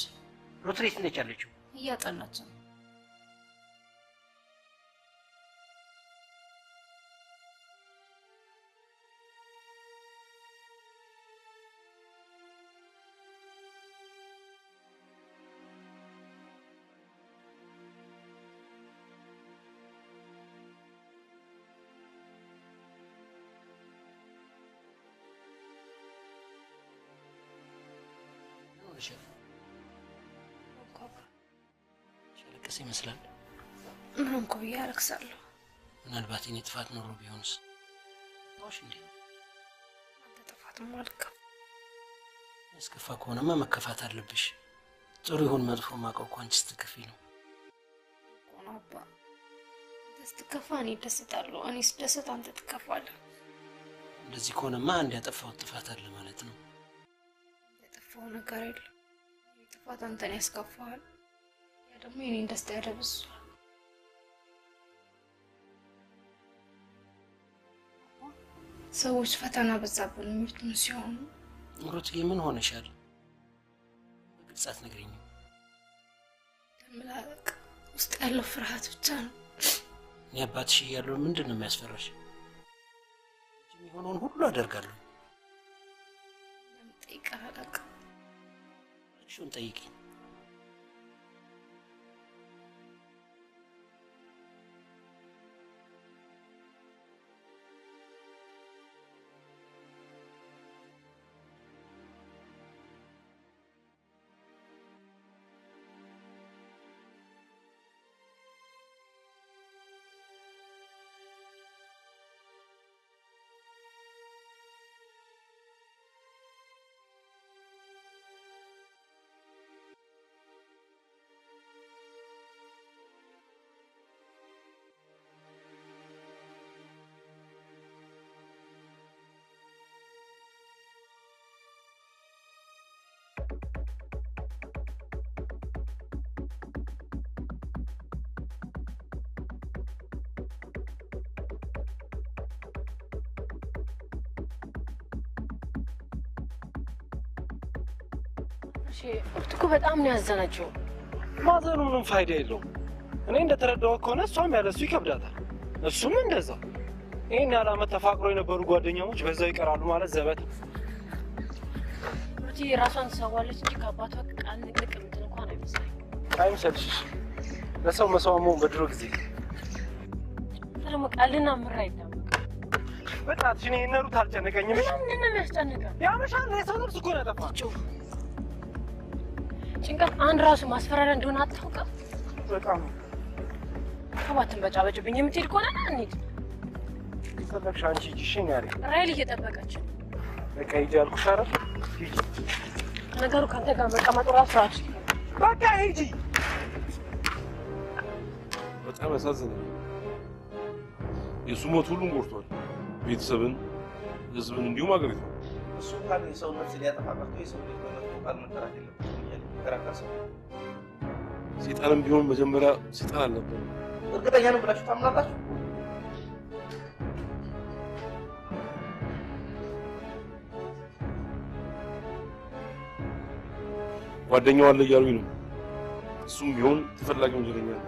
ሮትሬት ነች ያለችው? እያጠናች ነው። ሸለቀስ ይመስላል። ምን እንኳ ብዬ አለቅሳለሁ። ምናልባት የኔ ጥፋት ኖሮ ቢሆንስ? ታውሽ እንዴ? አንተ ጥፋትም አልከፋ። ያስከፋ ከሆነማ መከፋት አለብሽ። ጥሩ ይሁን መጥፎ ማውቀው እኮ አንቺ ስትከፊ ነው። አባ ስትከፋ እኔ እደሰታለሁ፣ እኔ ስደሰት አንተ ትከፋለህ። እንደዚህ ከሆነማ አንድ ያጠፋሁት ጥፋት አለ ማለት ነው። ያጠፋው ነገር የለም። ጥፋት አንተን ያስከፋሃል፣ ያ ደግሞ የኔን ደስታ ያደብዝዟል። ሰዎች ፈተና በዛብን የሚሉትን ሲሆኑ ሩትዬ ምን ሆነሻል? በግልጽ አትነግሪኝም? ለምላቅ ውስጥ ያለው ፍርሃት ብቻ ነው። እኔ አባትሽ እያለሁ ምንድን ነው የሚያስፈራሽ? የሚሆነውን ሁሉ አደርጋለሁ። ለምን ጠይቀህ አላውቅም። እሱን ጠይቂኝ። እኮ በጣም ነው ያዘናቸው። ማዘኑ ምንም ፋይዳ የለውም። እኔ እንደተረዳው ከሆነ እሷም ያለሱ ይከብዳታል፣ እሱም እንደዛ። ይሄን ያህል ዓመት ተፋቅረው የነበሩ ጓደኛሞች በዛው ይቀራሉ ማለት ዘበት። ሩቲ ራሷን ትሰዋለች እንጂ ከአባቷ ቃል ንቅንቅ የምትል እንኳን አይመስለኝም። አይምሰልሽሽ። ለሰው መስዋዕት መሆን በድሮ ጊዜ ደግሞ ቃልና ምራ አይታም። በጣም እኔ እነሩት አልጨነቀኝም። ምንድን ነው የሚያስጨንቀው? ያመሻል። የሰው ነፍስ እኮ ነው ያጠፋችው። ጭንቀት አንድ ራሱ ማስፈራሪያ እንደሆነ አታውቅም? በጣም ከባትን በጫበጭብኝ የምትሄድ ከሆነ ና እንሂድ። ፈለግሽ አንቺ ሂጂ። እሺ ነው ያለኝ። ራይል እየጠበቀች በቃ ሂጂ አልኩሽ አይደል? ሂጂ። ነገሩ ከአንተ ጋር መቀመጡ ራሱ ራሱ በቃ ሂጂ። በጣም ያሳዝናል። የእሱ ሞት ሁሉም ጎድቷል። ቤተሰብን፣ ህዝብን እንዲሁም አገሪቱ። እሱ ካለ የሰው ነፍስ ሊያጠፋ ቀርቶ የሰው ልጅ በመጥፎ ቃል መጠራት የለበትም እያለ ይከራከር ሰው። ሴጣንም ቢሆን መጀመሪያ ሴጣን አልነበረም። እርግጠኛ ነው ብላችሁ ታምናላችሁ? ጓደኛው አለ እያሉኝ ነው። እሱም ቢሆን ተፈላጊ ወንጀለኛ ነው።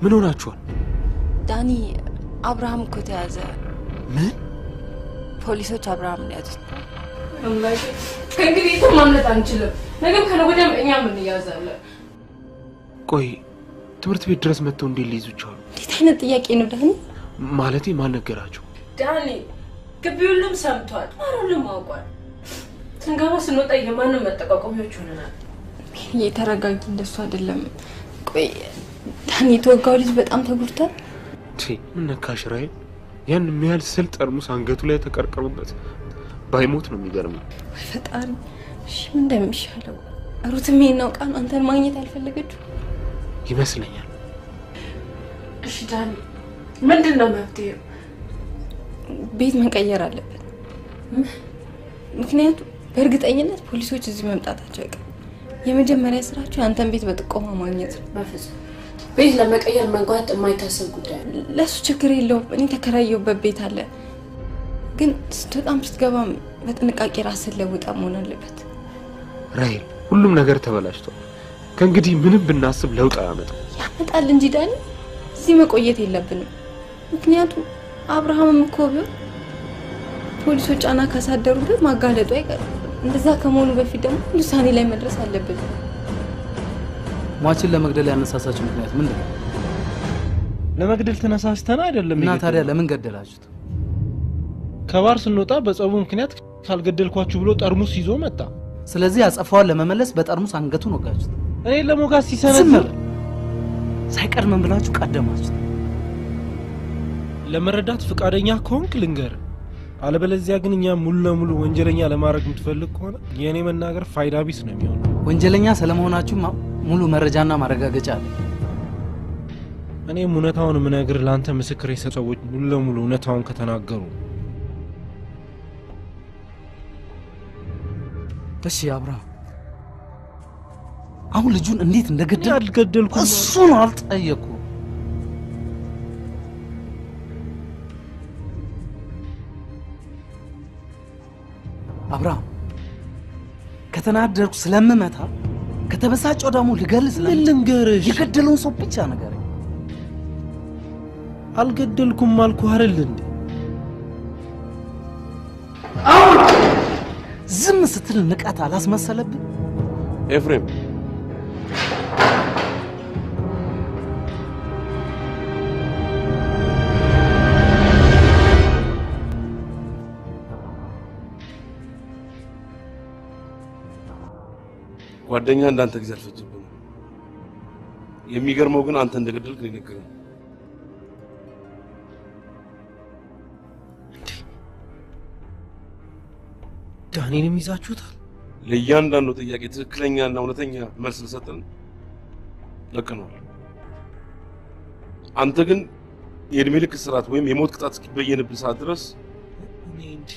ምን ሆናችኋል? ዳኒ አብርሃም እኮ ተያዘ። ምን? ፖሊሶች አብርሃም ነው ያዙት። አምላኬ ከእንግዲህ ማምለጥ አንችልም። ነገም ከነገወዲያም እኛም እንያዛለን። ቆይ ትምህርት ቤት ድረስ መጥተው እንዴት ሊይዙ ቻሉ? እንዴት አይነት ጥያቄ ነው ዳኒ? ማለቴ ማን ነገራቸው? ዳኒ ግቢ ሁሉም ሰምቷል፣ ሁሉም አውቋል። ስንገባ ስንወጣ የማንም መጠቋቋሚዎች ሆነናል። የተረጋጊ እንደሱ አይደለም። ቆይ ዳኒ የተወጋው ልጅ በጣም ተጎድቷል። ምን ነካሽ ራሔል? ያን የሚያህል ስል ጠርሙስ አንገቱ ላይ ተቀርቅሮበት ባይሞት ነው የሚገርመው። ወይ ፈጣሪ፣ እሺ ምን እንደሚሻለው? ሩትም ይሄን አውቃ ነው አንተን ማግኘት ያልፈለገችው ይመስለኛል። እሺ ዳኒ ምንድነው መፍትሄው? ቤት መቀየር አለበት። ምክንያቱም በእርግጠኝነት ፖሊሶች እዚህ መምጣታቸው አይቀርም። የመጀመሪያ ስራቸው አንተን ቤት በጥቆማ ማግኘት ነው። በፍጹም ቤት ለመቀየር መጓት የማይታሰብ ጉዳይ። ለሱ ችግር የለውም። እኔ ተከራየሁበት ቤት አለ። ግን ስትወጣም ስትገባም በጥንቃቄ ራስን ለውጣ መሆን አለበት። ራሔል ሁሉም ነገር ተበላሽቷል። ከእንግዲህ ምንም ብናስብ ለውጥ አያመጣም። ያመጣል እንጂ ዳኒ፣ እዚህ መቆየት የለብንም። ምክንያቱም አብርሃምም እኮ ቢሆን ፖሊሶች ጫና ካሳደሩበት ማጋለጡ አይቀርም። እንደዛ ከመሆኑ በፊት ደግሞ ውሳኔ ላይ መድረስ አለብን። ሟችን ለመግደል ያነሳሳችሁ ምክንያት ምንድነው? ለመግደል ተነሳስተና አይደለም። እና ታዲያ ለምን ገደላችሁት? ከባር ስንወጣ በጸቡ ምክንያት ካልገደልኳችሁ ብሎ ጠርሙስ ይዞ መጣ። ስለዚህ አጸፋውን ለመመለስ በጠርሙስ አንገቱን ወጋችሁት። እኔ ለሞጋስ ሲሰነዝር ሳይቀድመን ብላችሁ ቀደማችሁት። ለመረዳት ፍቃደኛ ከሆንክ ልንገር፣ አለበለዚያ ግን እኛ ሙሉ ለሙሉ ወንጀለኛ ለማድረግ የምትፈልግ ከሆነ የኔ መናገር ፋይዳ ቢስ ነው የሚሆነው። ወንጀለኛ ስለመሆናችሁ ሙሉ መረጃና ማረጋገጫ አለ። እኔም እውነታውን ምነግር ላንተ ምስክር የሰጡ ሰዎች ሙሉ ለሙሉ እውነታውን ከተናገሩ። እሺ አብርሃም፣ አሁን ልጁን እንዴት እንደገደል አልገደልኩም። እሱን አልጠየቁ። አብርሃም ከተናደርኩ ስለምመታ ከተበሳጨው ደግሞ ልገል ልንገርሽ፣ የገደለውን ሰው ብቻ ንገረኝ። አልገደልኩም አልኩህ አይደል እንዴ? ዝም ስትል ንቀት አላስመሰለብኝ? ኤፍሬም ጓደኛ እንዳንተ ጊዜ አልፈጅብኝ። የሚገርመው ግን አንተ እንደገደልክ ነው የነገረኝ። ዳኒንም ይዛችሁታል? ለእያንዳንዱ ጥያቄ ትክክለኛና እውነተኛ መልስ ልሰጥን ለቀነዋል። አንተ ግን የእድሜ ልክ እስራት ወይም የሞት ቅጣት እስኪበየንብህ ሰዓት ድረስ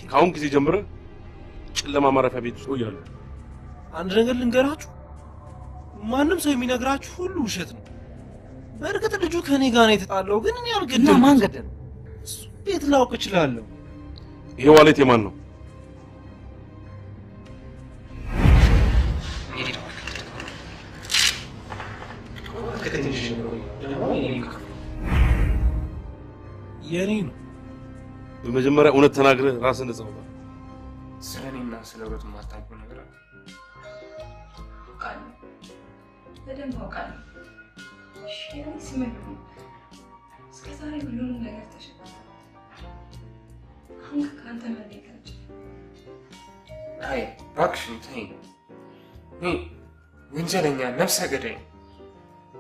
ከአሁን ጊዜ ጀምረህ ጨለማ ማረፊያ ቤት ውስጥ ቆያለህ። አንድ ነገር ልንገራችሁ፣ ማንም ሰው የሚነግራችሁ ሁሉ ውሸት ነው። በእርግጥ ልጁ ከኔ ጋር ነው የተጣለው፣ ግን እኔ አልገደልኩም። እና ማን ገደለ? ቤት ላውቅ እችላለሁ። ይሄ ዋሌት የማን ነው? የኔ ነው። በመጀመሪያ እውነት ተናግረህ ራስህን ነፃ አውጣ። ስለኔና ስለ ሩት ማታውቀው ነገር አለ? አውቃለሁ፣ በደንብ አውቃለሁ። እሺ ስምኝ፣ እስከ ዛሬ ሁሉንም ነገር ተሸክመህ አሁን ከአንተ መለየት አልችልም። አይ እባክሽን ተይኝ። እኔ ወንጀለኛ ነፍሰ ገዳይ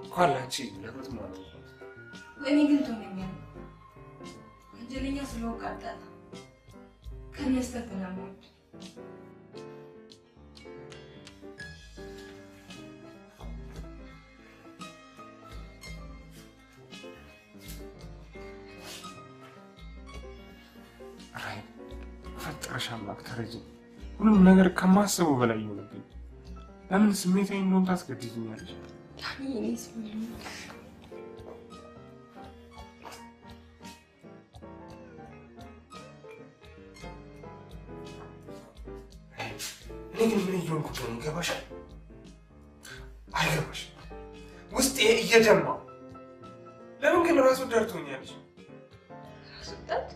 እንኳን ላንቺ ለሩት ማለት ነው። ለእኔ ግን ትሆነኛለህ። ወንጀለኛ ስለሆንክ አልጠላም፣ ከእኔ ስህተት ምናምን ፈጠረሽ አምላክ ተረጅኝ። ሁሉም ነገር ከማስበው በላይ ይሆንብኝ። ለምን ስሜታዊ እንደሆን ታስገድጂኛለሽ? ዳኒ ስሜት እኔ ግን ምን እየሆንኩት ነው? ይገባሻል? አይገባሽም? ውስጤ እየደማ ወዳድ ትሆኛለሽ። ራስ ወዳድ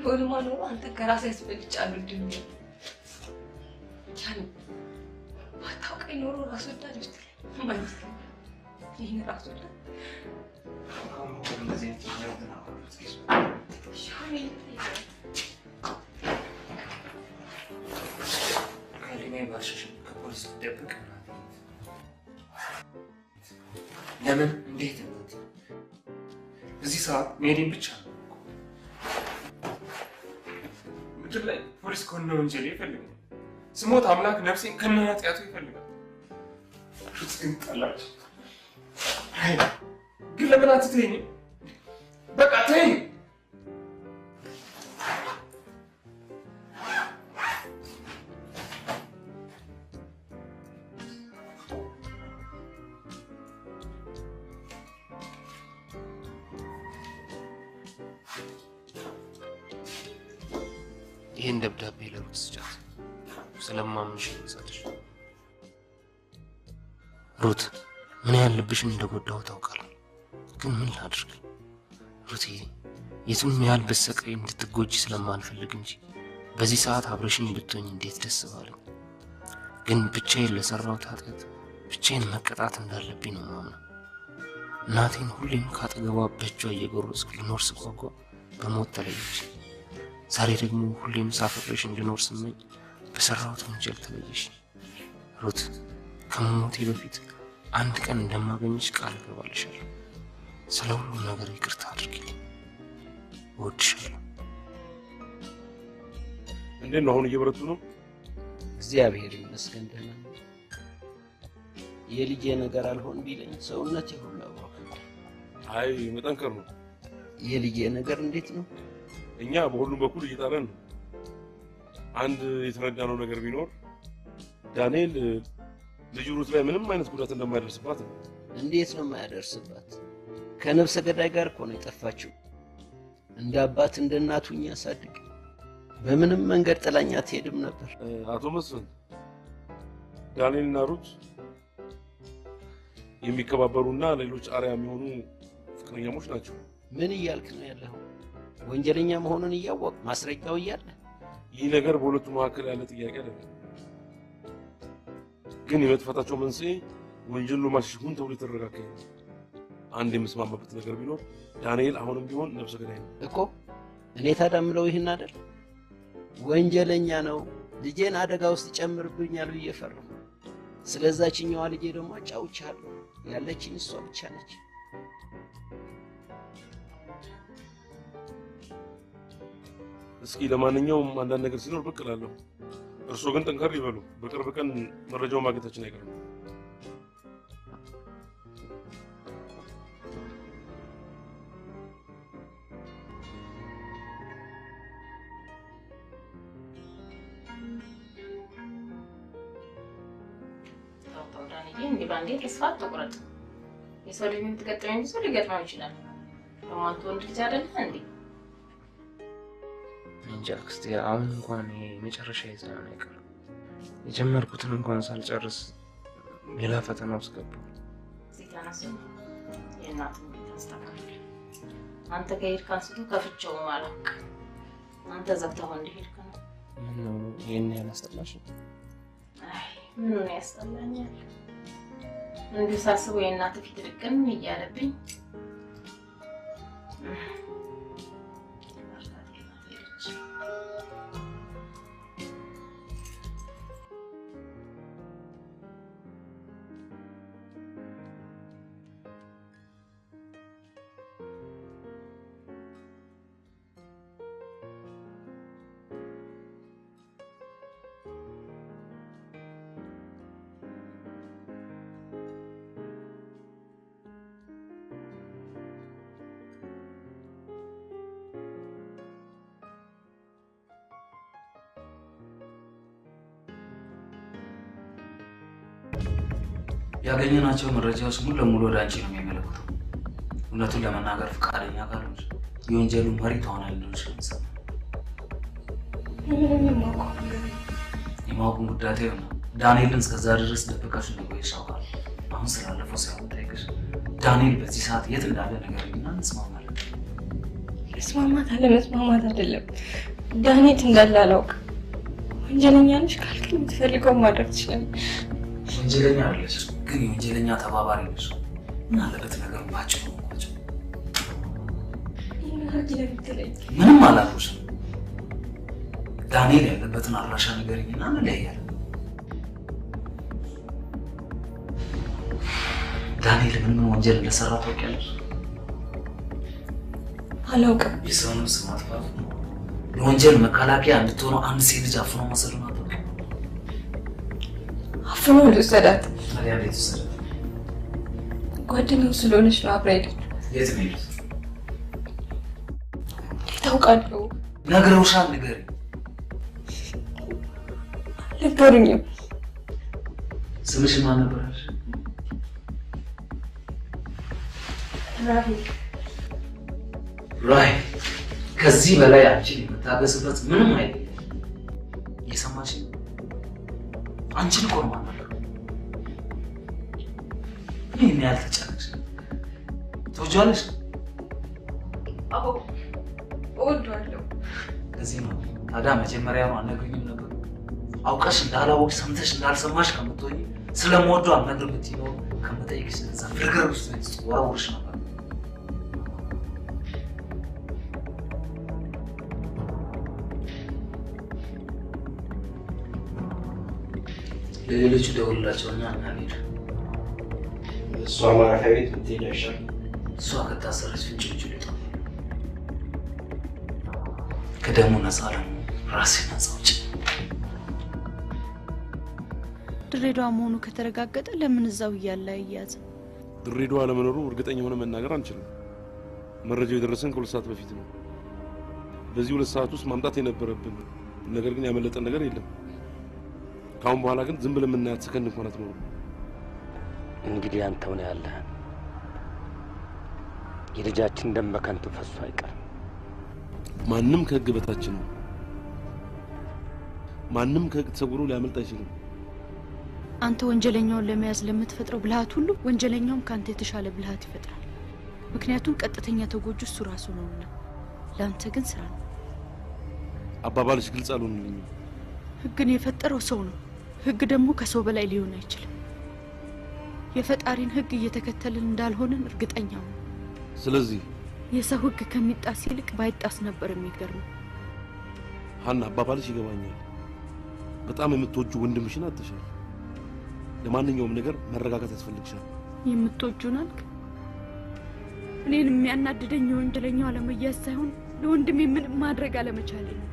በሆንማ ኖሮ አንተ ከራስህ ያስፈልጫለሁ ድንኛ ቻን ባታውቀኝ ኖሮ ራስ ወዳድ ብትለኝ አይመስለኝም። ይህን ራስ ወዳድ እንደዚህ አይነት ነገር ከሊሜ ባልሽሽ ከፖሊስ ደብቅ ለምን እንዴት እንት እዚህ ሰዓት መሄድን ብቻ ነው። ምድር ላይ ፖሊስ ከሆነ ወንጀል ይፈልጋል። ስሞት አምላክ ነፍሴን ከነ ኃጢአቱ ይፈልጋል። ሩት ግን ጠላች። ግን ለምን አትተይኝ? በቃ ተይኝ። ይህን ደብዳቤ ለሩት ስጫት። ስለማምንሽ ይሰጥሽ። ሩት ምን ያህል ልብሽን እንደጎዳው ታውቃለህ። ግን ምን ላድርግ ሩቴ፣ የቱም ያህል በሰቀይ እንድትጎጂ ስለማልፈልግ እንጂ በዚህ ሰዓት አብረሽኝ ብትሆኝ እንዴት ደስ ባለኝ። ግን ብቻዬን ለሰራሁት ኃጢአት ብቻዬን መቀጣት እንዳለብኝ ነው የማምነው። እናቴን ሁሌም ካጠገቧ በእጇ እየጎረስኩ ልኖር ስጓጓ በሞት ተለየች። ዛሬ ደግሞ ሁሌም ሳፈቅርሽ እንድኖር ስመኝ በሰራሁት ወንጀል ተለየሽ። ሩት ከመሞቴ በፊት አንድ ቀን እንደማገኝሽ ቃል እገባልሻለሁ። ስለ ሁሉም ነገር ይቅርታ አድርጊልኝ። እወድሻለሁ። እንዴት ነው አሁን እየበረቱ ነው? እግዚአብሔር ይመስገን ደህና ነው። የልጄ ነገር አልሆን ቢለኝ ሰውነቴ ሁሉ አወቀ። አይ መጠንከር ነው። የልጄ ነገር እንዴት ነው? እኛ በሁሉም በኩል እየጣረን ነው። አንድ የተረዳነው ነገር ቢኖር ዳንኤል ልጁ ሩት ላይ ምንም አይነት ጉዳት እንደማይደርስባት ነው። እንዴት ነው የማያደርስባት? ከነፍሰ ገዳይ ጋር እኮ ነው የጠፋችው። እንደ አባት እንደ እናቱኝ ያሳድግ በምንም መንገድ ጥላኛ አትሄድም ነበር። አቶ መስፍን ዳንኤልና ሩት የሚከባበሩና ሌሎች አርያ የሚሆኑ ፍቅረኛሞች ናቸው። ምን እያልክ ነው ያለው? ወንጀለኛ መሆኑን እያወቅ ማስረጃው እያለ ይህ ነገር በሁለቱ መካከል ያለ ጥያቄ አይደለም። ግን የመጥፋታቸው መንስኤ ወንጀሉ ማሽሽ ሁን ተብሎ የተረጋገጠ አንድ የምስማማበት ነገር ቢኖር ዳንኤል አሁንም ቢሆን ነፍሰ ገዳይ ነው እኮ። እኔ ታዲያ የምለው ይህን አይደል? ወንጀለኛ ነው፣ ልጄን አደጋ ውስጥ ጨምርብኛል ብዬ ፈራሁ። ስለዛችኛዋ ልጄ ደግሞ አጫውቻለሁ። ያለችኝ እሷ ብቻ ነች። እስኪ ለማንኛውም አንዳንድ ነገር ሲኖር ብቅ እላለሁ። እርስዎ ግን ጠንከር ይበሉ። በቅርብ ቀን መረጃውን ማግኘታችን አይቀርም። እንዲህ ባንዴ ተስፋ አትቁረጥ። የሰው ልጅ የምትገጥመው እንጂ ሰው ሊገጥመው ይችላል። ደግሞ አንተ ወንድ ልጅ አይደለህ እንዴ? እንጃ አክስቴ፣ አሁን እንኳን የመጨረሻ ይዘናል አይቀርም። የጀመርኩትን እንኳን ሳልጨርስ ሌላ ፈተና ውስጥ ገባሁ። እዚህ ተነስን የእናትን ቤት አስተካክል። አንተ ከሄድክ አንስቶ ከፍቼው አላውቅ። አንተ ዘግተኸው እንደሄድክ ነው። ምነው ይሄን ያላስጠላሽ? አይ ምኑን ያስጠላኛል? እንዲሁ ሳስበው የእናት ፊት ድቅን እያለብኝ ያገኘናቸው መረጃዎች ሙሉ ለሙሉ ወደ አንቺ ነው የሚያመለክተው። እውነቱን ለመናገር ፈቃደኛ ካልሆንሽ የወንጀሉ መሪ ትሆናለሽ። የማወቁን ጉዳይ ነው። ዳንኤልን እስከዛ ድረስ ደብቀሽ እንደቆየሽ አውቃለሁ። አሁን ስላለፈው ሳይሆን ጠይቅሽ ዳንኤል በዚህ ሰዓት የት እንዳለ ንገረኝና እንስማማለን። መስማማት አለመስማማት አይደለም። ዳኒ የት እንዳለ አላውቅም። ወንጀለኛ ነሽ ካልክ የምትፈልገውን ማድረግ ትችላለህ። ወንጀለኛ አይደለች፣ ግን የወንጀለኛ ተባባሪ ነሽ። ምን አለበት ነገር ባጭሩ ነው። ምንም አላልኩሽም። ዳንኤል ያለበትን አድራሻ ንገረኝና እንለያያለን። ዳንኤል ምን ወንጀል እንደሰራ ታውቂያለሽ? አላውቅም። የሰውንም ስም ማጥፋት ነው። የወንጀል መከላከያ እንድትሆነው አንድ ሴት ልጅ አፍኖ መውሰዱን አታውቂም? አፍኖ ልውሰዳት? ታዲያ ቤት ወሰዳት? ጓደኛው ስለሆነች ነው አብራ ሄደች። የት ነው የሄዱት? ታውቃለሁ። ነግረውሻል? ንገሪኝ። አልነገሩኝም። ስምሽ ማን ነበረሽ? ራሂል። ራሂል፣ ከዚህ በላይ አንቺን የምታገስበት ምንም አይደለም። እየሰማሽ? አንቺን እኮ ነው የማናግረው። ምን ያህል ተጨነቅሽ? ትወጂዋለሽ? አዎ እወደዋለሁ። ከዚህ ነው ታዲያ መጀመሪያ ነው አልነግሪኝም ነበር? አውቀሽ እንዳላወቅሽ ሰምተሽ እንዳልሰማሽ ከምትሆኚ ስለምወደው አልነግርም ብትይ ነው ከምጠይቅሽ እዛ ፍርግር ውስጥ ወረውርሽ ነበር። ለሌሎቹ ደውልላቸውና እንሂድ። እሷ ማረፊያ ቤት ብትሄድ አይሻልም? እሷ ከታሰረች ፍንጭ ልጣ ከደሙ ነፃ ለመሆን ራሴን ነፃ ውጭ። ድሬዳዋ መሆኑ ከተረጋገጠ ለምን እዛው እያለ አይያዝም? ድሬዳዋ ለመኖሩ እርግጠኛ ሆነ መናገር አንችልም። መረጃው የደረሰን ከ2 ሰዓት በፊት ነው። በዚህ 2 ሰዓት ውስጥ ማምጣት የነበረብን ነገር ግን ያመለጠን ነገር የለም። ካሁን በኋላ ግን ዝም ብለን የምናያት ሰከንድ እንኳን አትኖርም። እንግዲህ አንተው ነው ያለህ። የልጃችን ደም በከንቱ ፈሶ አይቀርም። ማንም ከህግ በታች ነው። ማንም ከህግ ተሰውሮ ሊያመልጥ አይችልም። አንተ ወንጀለኛውን ለመያዝ ለምትፈጥረው ብልሃት ሁሉ ወንጀለኛውም ካንተ የተሻለ ብልሃት ይፈጥራል። ምክንያቱም ቀጥተኛ ተጎጁ እሱ ራሱ ነውና፣ ለአንተ ግን ስራ ነው። አባባልሽ ግልጽ አልሆነልኝም። ህግን የፈጠረው ሰው ነው። ህግ ደግሞ ከሰው በላይ ሊሆን አይችልም። የፈጣሪን ህግ እየተከተልን እንዳልሆነን እርግጠኛ ነው። ስለዚህ የሰው ህግ ከሚጣስ ይልቅ ባይጣስ ነበር የሚገርመው። ሀና፣ አባባልሽ ይገባኛል። በጣም የምትወጁ ወንድምሽን አጥተሻል። ለማንኛውም ነገር መረጋጋት ያስፈልግሻል። የምትወጁን አልክ? እኔን የሚያናድደኝ የወንጀለኛው አለመያዝ ሳይሆን ለወንድሜ ምንም ማድረግ አለመቻሌ ነው።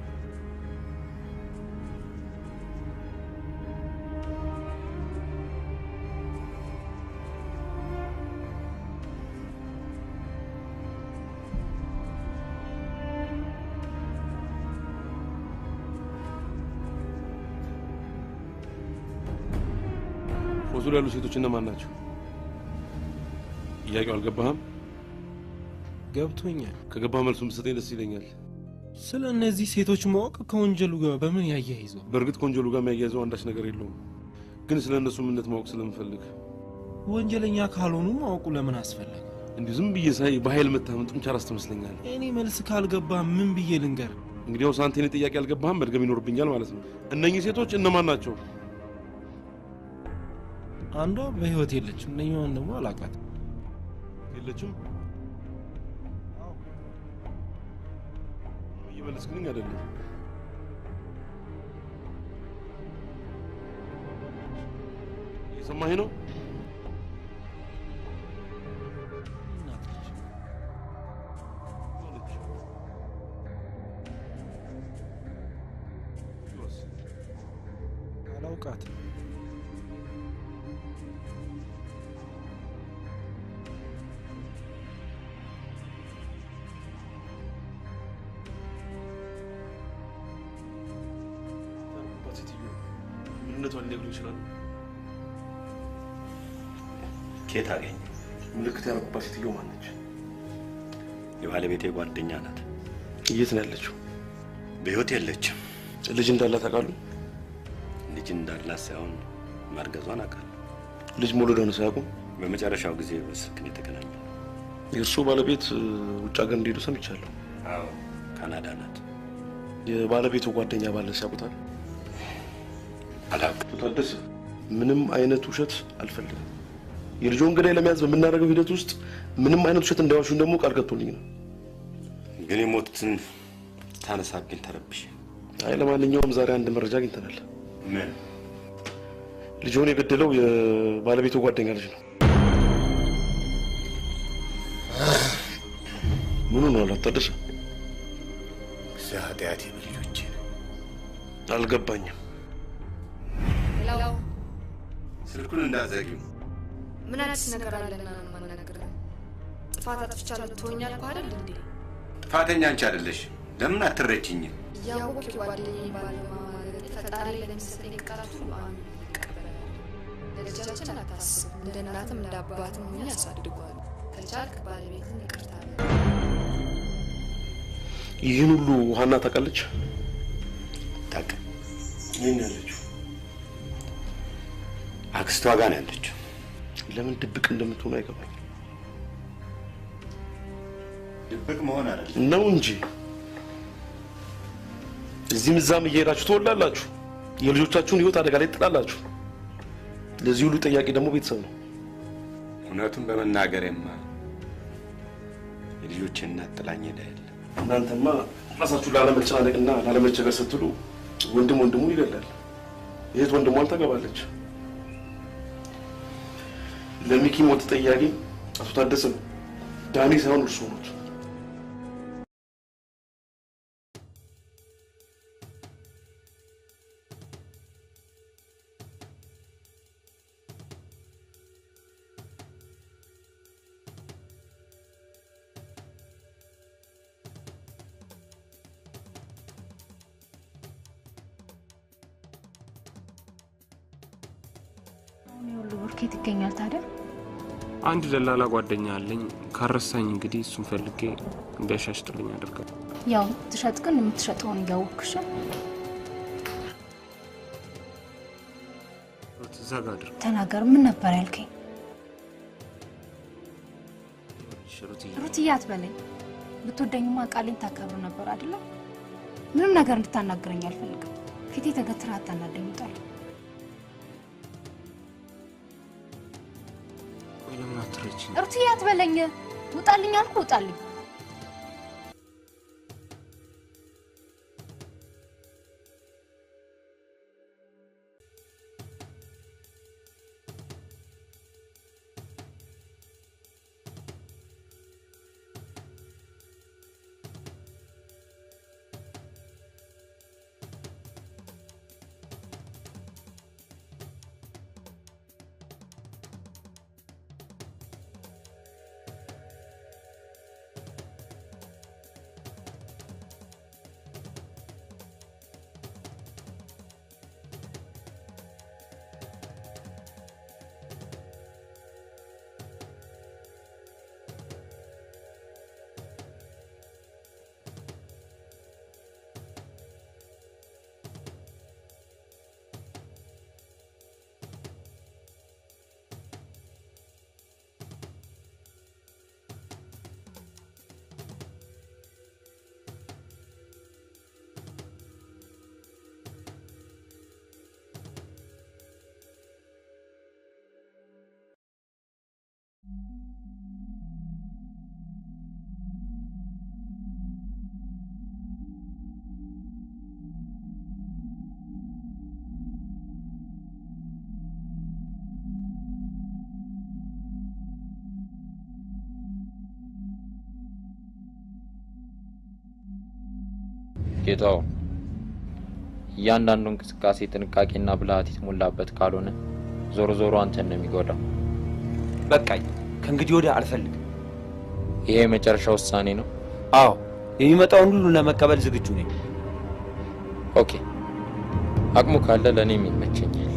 ፎቶ ላይ ያሉ ሴቶች እነማን ናቸው? ጥያቄው አልገባህም? ገብቶኛል። ከገባ መልሱን ብትሰጠኝ ደስ ይለኛል። ስለ እነዚህ ሴቶች ማወቅ ከወንጀሉ ጋር በምን ያያይዘው? በእርግጥ ከወንጀሉ ጋር የሚያያይዘው አንዳች ነገር የለውም፣ ግን ስለ እነሱ ምንነት ማወቅ ስለምፈልግ። ወንጀለኛ ካልሆኑ ማወቁ ለምን አስፈለገ? እንዲሁ ዝም ብዬ ሳይ በኃይል መታመን ጡንቻ ራስ ትመስለኛለህ። እኔ መልስ ካልገባ ምን ብዬ ልንገር? እንግዲያው ሳንቴን ጥያቄ አልገባህም፣ መድገም ይኖርብኛል ማለት ነው። እነኚህ ሴቶች እነማን ናቸው? አንዷ በህይወት የለችም፣ እነኛዋን ደግሞ አላውቃትም። የለችም? እየመለስክልኝ አይደለም። እየሰማኸኝ ነው? አላውቃትም። ምንነቷን ሊነግሩ ይችላሉ? ኬት አገኘ? ምልክት ያደረጉባት ሴትዮ ማነች? የባለቤቴ ጓደኛ ናት። የት ነው ያለችው? በህይወት የለችም። ልጅ እንዳላት አውቃሉ? ልጅ እንዳላት ሳይሆን ማርገዟን አውቃለሁ። ልጅ መውለዷን ሳያውቁም? በመጨረሻው ጊዜ በስልክ ነው የተገናኘው። የእርሱ ባለቤት ውጭ ሀገር እንደሄዱ ሰምቻለሁ። አዎ ካናዳ ናት። የባለቤቱ ጓደኛ ባለስ ያውቁታል? አላውቅም። ታደሰ ምንም አይነት ውሸት አልፈልግም። የልጆን ገዳይ ለመያዝ በምናደርገው ሂደት ውስጥ ምንም አይነት ውሸት እንዳይዋሹን ደግሞ ቃል ገብቶልኝ ነው። ግን የሞቱትን ታነሳብኝ ተረብሽ። አይ ለማንኛውም ዛሬ አንድ መረጃ አግኝተናል። ምን? ልጆን የገደለው የባለቤቱ ጓደኛ ልጅ ነው። ምኑ ነው አላታደሰ? ዛዲያቴ በልጆቼ አልገባኝም። ሄሎ፣ ስልኩን እንዳዘጊው። ምን አዲስ ነገር አለና ነው ማናገረው? ጥፋት አጥፍቻለሁ ትሆኛለህ አይደል እንዴ? ጥፋተኛ አንቺ አይደለሽ። ለምን አትረጂኝም? ያውቅ ጓደኛዬ ባለማለት ፈጣሪ ለሚሰጠኝ ቃላት ሁሉ አሜን ይቀበላል። ለልጃችን አታስብ፣ እንደ እናትም እንደ አባትም ሆኜ ያሳድጓል። ከቻልክ ባለቤትን ይቅርታ ይህን ሁሉ ሀና ታውቃለች? ታውቅ? የት ነው ያለችው? አክስቷ ጋር ነው ያለችው። ለምን ድብቅ እንደምትሆን አይገባኝም። ድብቅ መሆን አይደለም ነው እንጂ እዚህም እዛም እየሄዳችሁ ትወላላችሁ፣ የልጆቻችሁን ህይወት አደጋ ላይ ትጥላላችሁ። ለዚህ ሁሉ ጠያቂ ደግሞ ቤተሰብ ነው። እውነቱን በመናገሬማ የልጆችን እናት ጥላኝ ሄዳ የለ። እናንተማ ራሳችሁ ላለመጨናነቅና ላለመቸገር ስትሉ ወንድም ወንድሙን ይገላል፣ እህት ወንድሟን ታገባለች። ለሚኪ ሞት ጠያቂ አቶ ታደሰ ነው፣ ዳኒ ሳይሆን እርሱ ነው። ከየት ይገኛል ታዲያ? አንድ ደላላ ጓደኛ አለኝ። ካረሳኝ እንግዲህ እሱን ፈልጌ እንዲያሻሽጥልኝ አደርጋለሁ። ያው ትሸጥ ግን የምትሸጠውን እያወቅሽ ተዛጋድር ተናገር። ምን ነበር ያልከኝ? ሩትዬ አትበለኝ። ብትወደኝማ ቃሌን ታከብር ነበር አይደለ? ምንም ነገር እንድታናገረኝ አልፈልግም። ፊቴ ተገትራ አታናደኝ። ይጣል ሩትዬ አትበለኝ። ውጣልኝ አልኩ፣ ውጣልኝ። ጌታው እያንዳንዱ እንቅስቃሴ ጥንቃቄና ብልሃት የተሞላበት ካልሆነ ዞሮ ዞሮ አንተን ነው የሚጎዳው። በቃኝ፣ ከእንግዲህ ወዲያ አልፈልግም። ይሄ የመጨረሻ ውሳኔ ነው? አዎ፣ የሚመጣውን ሁሉ ለመቀበል ዝግጁ ነኝ። ኦኬ፣ አቅሙ ካለ ለእኔም ይመቸኛል።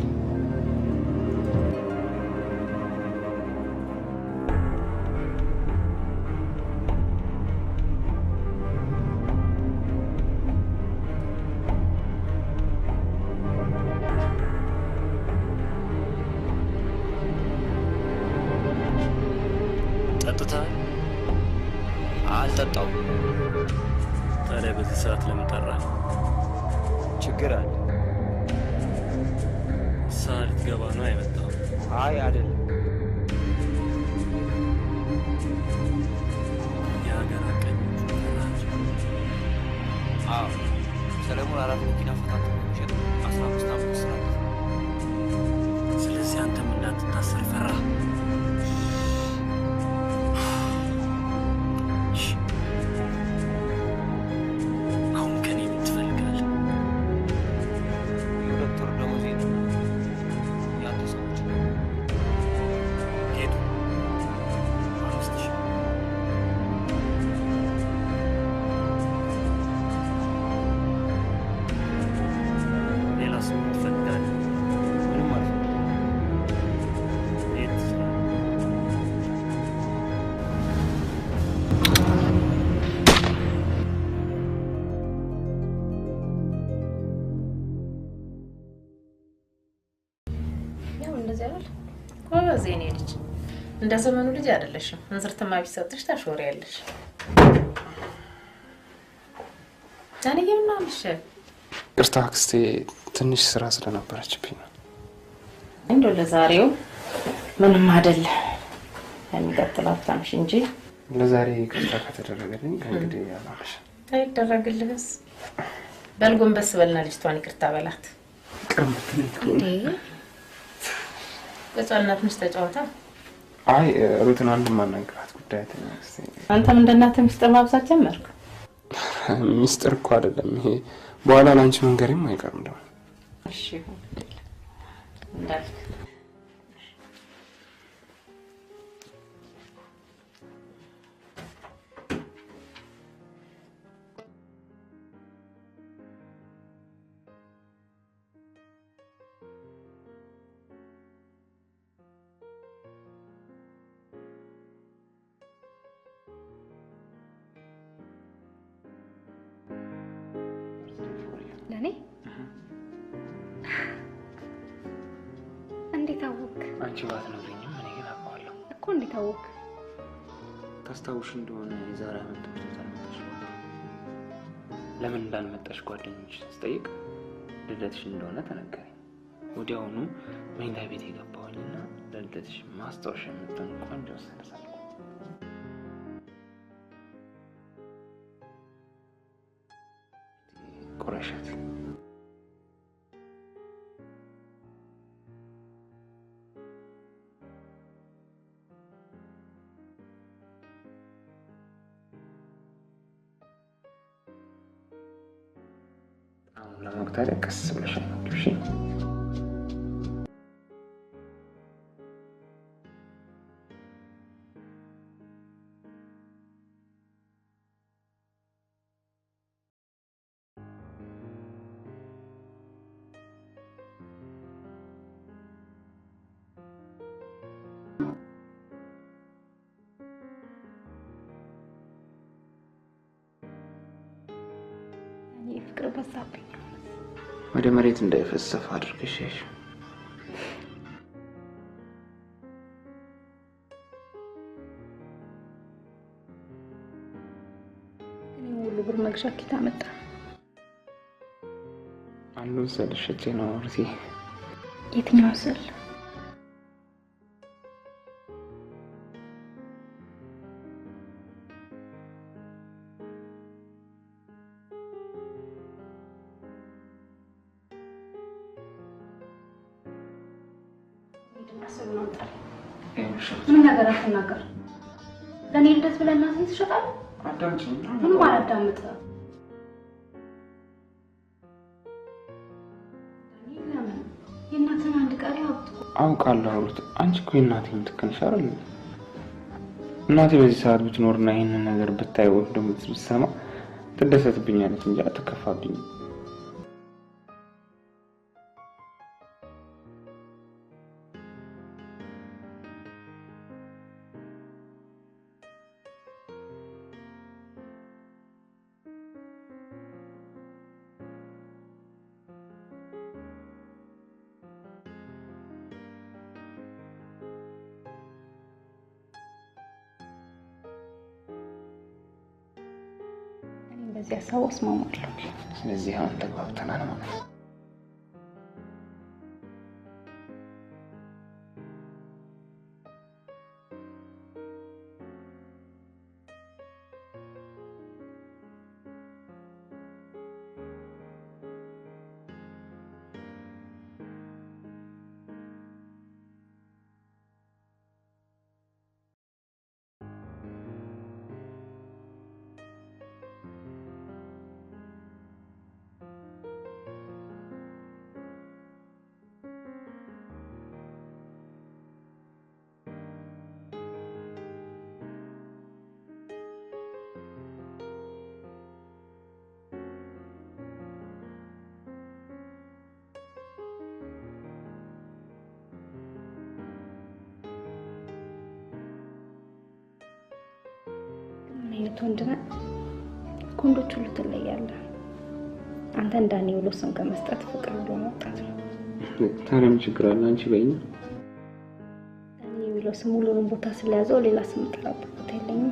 ነው? ችግር አለ። ልትገባ ነው የመጣው? አይ አይደለም። የሀገር አቀኞቹ ናቸው። አዎ ሰለሞን 4 መኪና ፈታቶ ሸጥ 15 ዓመት እስራት። ስለዚህ አንተም እንዳትታሰር ፈራ። አሁን ከኔ ምን ትፈልጋለህ? የሁለት ወር ደሞዜ ነው። ያንተ ሰዎች ጌጡ 5,000 ሌላ ሰው ትፈልጋለህ? ምንም አልፈልግም። የት ትችላለህ? ያው እንደዚህ አይደል? ጎበዝ የኔ ልጅ፣ እንደ ዘመኑ ልጅ አይደለሽም። እንዝርትማ ቢሰጥሽ ታሾሪያለሽ። ዛኔ ምን አልሽ? ይቅርታ አክስቴ፣ ትንሽ ስራ ስለነበረችብኝ ነው። እንደው ለዛሬው ምንም አይደለ። የሚቀጥለው አታምሽ እንጂ ለዛሬ ይቅርታ ከተደረገልኝ ከእንግዲህ ያላምሽ አይደረግልህስ። በል ጎንበስ በልና ልጅቷን ይቅርታ በላት። እንዴ በጻናት ምስ ተጫወታ። አይ ሩትን አንድ ማናገራት ጉዳይ ተነስተ አንተም እንደናንተ ምስጢር ማብዛት ጀመርክ። ሚስጥር እኮ አይደለም ይሄ፣ በኋላ ላንቺ መንገሬም አይቀርም ደግሞ። እሺ እንዳልክ ለኔ እንዴት አወቅ? አንቺ ባትነግሪኝም እኔ ግን አውቀዋለሁ እኮ። እንዴት አወቅ? ታስታውሽ እንደሆነ የዛሬ ዓመት ትምህርት አልመጣሽ ለምን እንዳልመጣሽ ጓደኞች ስጠይቅ ልደትሽ እንደሆነ ተነገረኝ። ወዲያውኑ መኝታ ቤት የገባሁኝና ለልደትሽ ማስታወሻ የምትሆን ቆንጆ ሰነሳልኩ። ቁረሻት። አሁን ለመቁጠሪያ ቀስ ብለሽ አይነግርሽ። ፍቅር በዛብኝ። ወደ መሬት እንዳይፈሰፍ አድርገሽ ያሽ እኔ ሁሉ ብር መግዣ ኪታ መጣ። አንዱ ሰልሽቼ ነው ወርሲ። የትኛው ስል? ምን ነገር አትናገር። ለኔ ልደት ብለህ እናትህን ትሸጣለህ? አዳምጪኝ። ምንም አላዳምጥም። ለምን የእናትህን አንድ ቀሪ አውጥቶ አውቃለሁ ሩት፣ አንቺ እኮ የእናቴ ምትክ ነሽ አይደል? እናቴ በዚህ ሰዓት ብትኖርና ይህንን ነገር ብታይ ወይ ደግሞ ብትሰማ ትደሰትብኛለች እንጂ አትከፋብኝም። በዚህ ሀሳብ እስማማለሁ። ስለዚህ አሁን ተግባብተናል ማለት ነው። አይነት ወንድ ነህ። ከወንዶች ሁሉ ትለያለህ። አንተ እንዳኔ ብሎ ስም ከመስጠት ፍቅር ብሎ መውጣት ነው። ታዲያ ምን ችግር አለ? አንቺ በይኝ። ዳኒ ብሎ ስም ሁሉንም ቦታ ስለያዘው ሌላ ስም ጥራበት ቦታ የለኝም።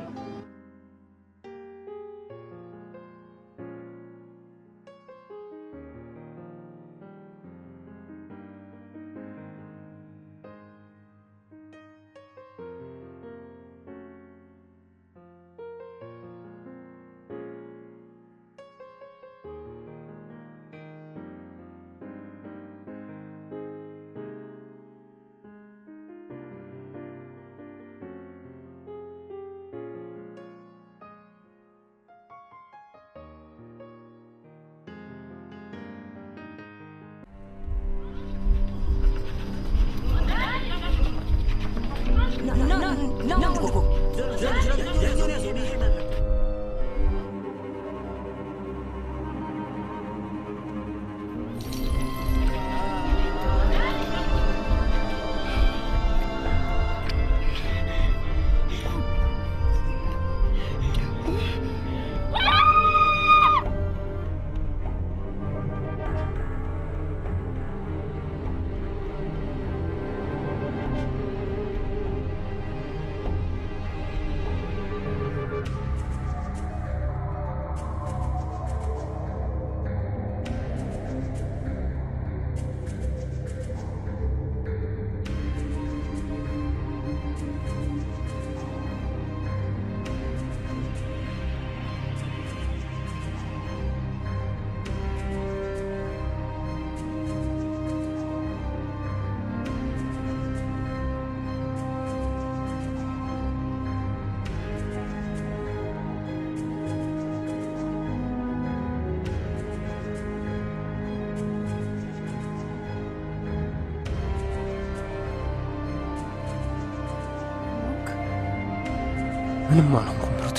ምንም አልሆንኩም ብሩቴ።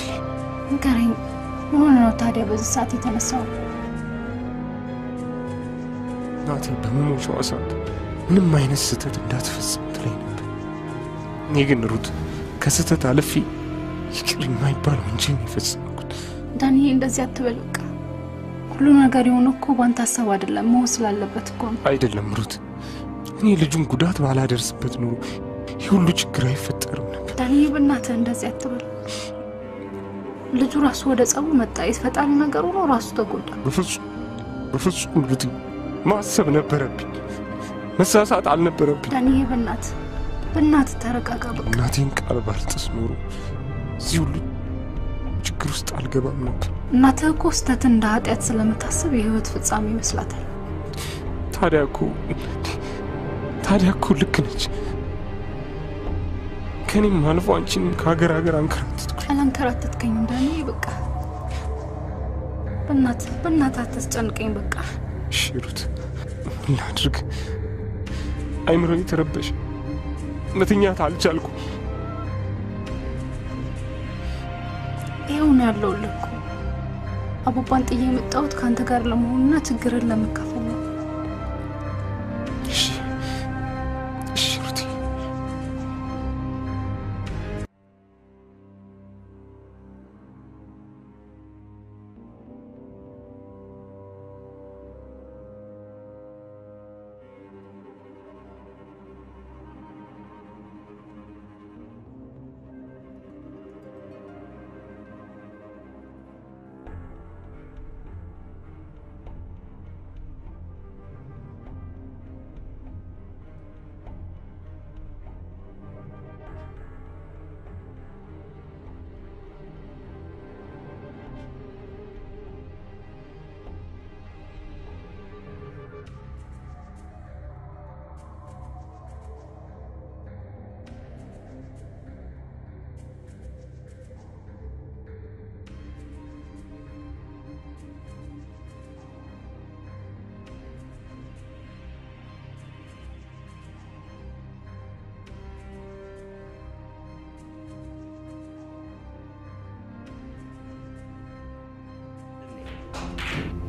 ንገረኝ፣ ምን ሆነ ነው ታዲያ በዚህ ሰዓት የተነሳው? ናቴ በመሞቻዋ ሰዓት ምንም አይነት ስህተት እንዳትፈጽም ትለኝ ነበር። እኔ ግን ሩት ከስህተት አልፌ ይቅር የማይባል ወንጀል የፈጸምኩት። ዳኒ እንደዚህ አትበል። በቃ ሁሉ ነገር የሆነ እኮ ባንተ ሀሳብ አይደለም፣ መሆን ስላለበት እኮ ነው። አይደለም ሩት፣ እኔ ልጁን ጉዳት ባላደርስበት ኑሮ ይህ ሁሉ ችግር አይፈጠርም ነበር። ዳኒ በእናትህ እንደዚህ አትበል። ልጁ ራሱ ወደ ጸቡ መጣ። የተፈጣሪ ነገር ሆኖ ራሱ ተጎዳ። በፍጹም ሩት፣ ማሰብ ነበረብኝ፣ መሳሳት አልነበረብኝ። ዳኒ በእናትህ ተረጋጋ። በቃ እናቴን ቃል ባልጥስ ኖሮ እዚህ ሁሉ ችግር ውስጥ አልገባም ነበር። እናትህ እኮ ስህተትን እንደ ኃጢአት ስለምታስብ የህይወት ፍጻሜ ይመስላታል። ታዲያ እኮ ልክ ነች። ከኔም አልፎ አንቺን ከሀገር አንከራተትኩ። አላንከራተትከኝም ዳኒ። በቃ በእናትህ አታስጨንቀኝ። በቃ እሺ ሩት፣ ምን ላድርግ? አይምሮዬ ተረበሸ፣ መተኛት አልቻልኩ። ይኸው ነው ያለውልህ እኮ። አቡባን ጥዬ የመጣሁት ከአንተ ጋር ለመሆንና ችግርን ለመካፈል ነው። እሺ ሩት።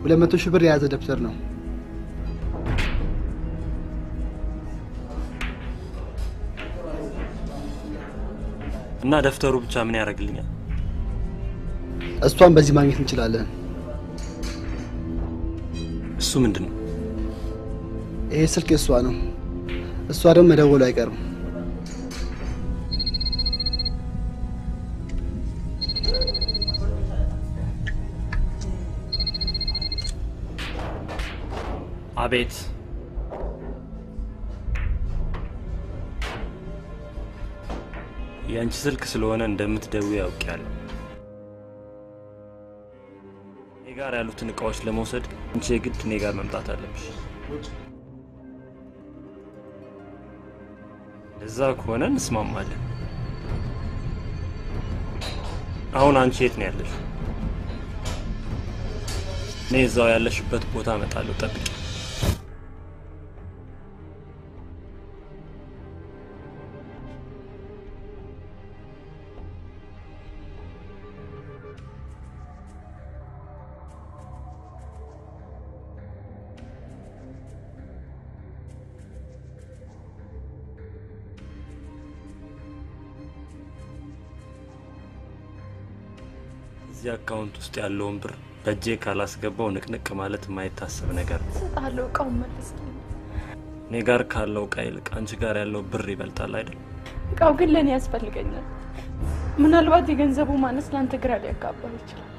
200,000 ብር የያዘ ደብተር ነው። እና ደብተሩ ብቻ ምን ያደርግልኛል? እሷን በዚህ ማግኘት እንችላለን። እሱ ምንድነው? ይሄ ስልክ እሷ ነው። እሷ ደግሞ መደወሉ አይቀርም። አቤት። የአንቺ ስልክ ስለሆነ እንደምትደውይ ያውቃለሁ። እኔ ጋር ያሉትን እቃዎች ለመውሰድ አንቺ የግድ እኔ ጋር መምጣት አለብሽ። እዛ ከሆነ እንስማማለን። አሁን አንቺ የት ነው ያለሽ? እኔ እዛው ያለሽበት ቦታ እመጣለሁ፣ ጠብቂ። እዚህ አካውንት ውስጥ ያለውን ብር በእጄ ካላስገባው ንቅንቅ ማለት የማይታሰብ ነገር ነው። ሰጣለሁ፣ እቃውን መልስልኝ። እኔ ጋር ካለው እቃ ይልቅ አንቺ ጋር ያለው ብር ይበልጣል አይደል? እቃው ግን ለእኔ ያስፈልገኛል። ምናልባት የገንዘቡ ማነስ ለአንተ ግራ ሊያጋባህ ይችላል።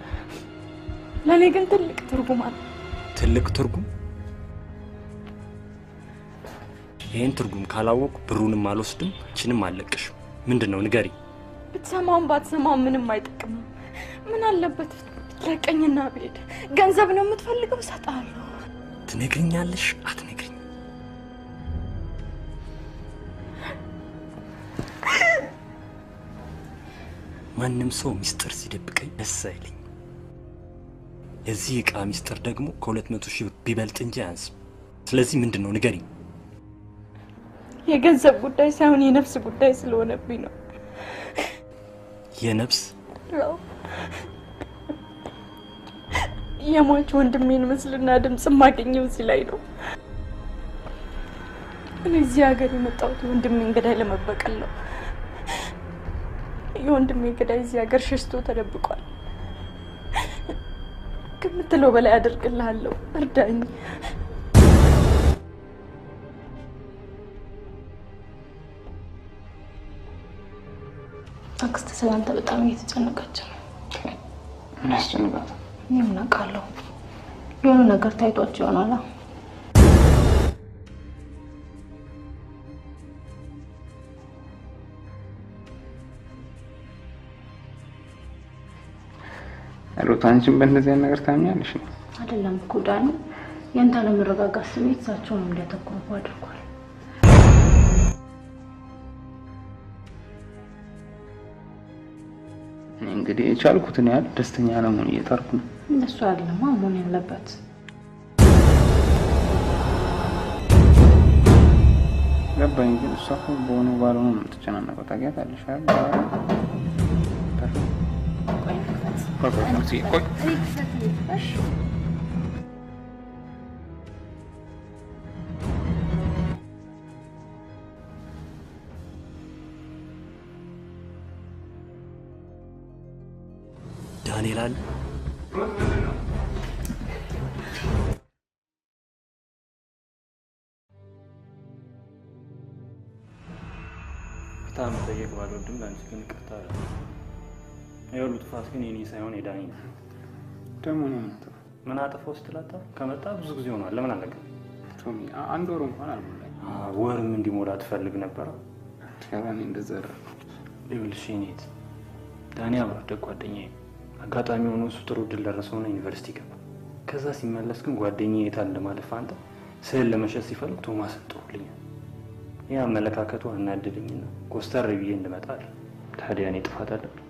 ለእኔ ግን ትልቅ ትርጉም አለ። ትልቅ ትርጉም? ይህን ትርጉም ካላወቁ ብሩንም አልወስድም፣ አንቺንም አልለቅሽም። ምንድን ነው ንገሪ። ብትሰማውም ባትሰማውም ምንም አይጠቅምም። ምን አለበት ለቀኝና ብሄድ? ገንዘብ ነው የምትፈልገው? እሰጥሃለሁ። ትነግሪኛለሽ? አትነግሪኝ? ማንም ሰው ሚስጥር ሲደብቀኝ ደስ አይለኝ። የዚህ እቃ ሚስጥር ደግሞ ከ200,000 ቢበልጥ እንጂ አያንስም። ስለዚህ ምንድን ነው ንገሪኝ። የገንዘብ ጉዳይ ሳይሆን የነፍስ ጉዳይ ስለሆነብኝ ነው። የነፍስ? የሟች ወንድሜን ምስልና ድምጽ ማገኘው እዚህ ላይ ነው። እኔ እዚህ ሀገር የመጣሁት የወንድሜን ገዳይ ለመበቀል ነው። የወንድሜ ገዳይ እዚህ ሀገር ሸሽቶ ተደብቋል። ከምትለው በላይ አደርግልሃለሁ፣ እርዳኝ። አክስት ስላንተ በጣም እየተጨነቀች ነው። ምን ያስጨንቃታል? እኔ ምን አውቃለሁ? የሆነ ነገር ታይቷቸው ይሆናል። ሩት፣ አንቺም በእንደዚህ አይነት ነገር ታምኛለሽ? አይደለም እኮ ዳኒ፣ ያንተ ለመረጋጋት ስሜት እሳቸውን እንዲያተኩሩ አድርጓል። እንግዲህ የቻልኩትን ያህል ደስተኛ ለመሆን እየጣርኩ ነው። እነሱ አይደለም መሆን ያለበት። ገባኝ፣ ግን እሷ እኮ በሆነ ባልሆነ ነው የምትጨናነቀው። ታውቂያታለሽ አይደል? ቆይ ዳንኤል አለ። በጣም ጠየቅ ባልወድም ለአንቺ ግን ይቅርታ አለ። የሁሉ ጥፋት ግን የኔ ሳይሆን የዳኒ ነው። ደግሞ ምን አጠፋው ስትላታ ከመጣ ብዙ ጊዜ ሆኗል። ለምን አለቀም? ቶሚ፣ አንድ ወር እንኳን አልሞላኝ። ወርም እንዲሞላ ትፈልግ ነበር። ከዛኔ እንደዛ ይኸውልሽ የኔት ዳኒ አብሮ አደግ ጓደኛዬ፣ አጋጣሚ ሆኖ እሱ ጥሩ እድል ደረሰውና ዩኒቨርሲቲ ገባ። ከዛ ሲመለስ ግን ጓደኛዬ የታለ ለማለት ፋንታ ስዕል ለመሸጥ ሲፈልግ ቶማስን ጥሩልኛል። ይህ አመለካከቱ አናደደኝና ኮስተር ብዬ እንድመጣ አለ። ታዲያ እኔ ጥፋት አለብኝ?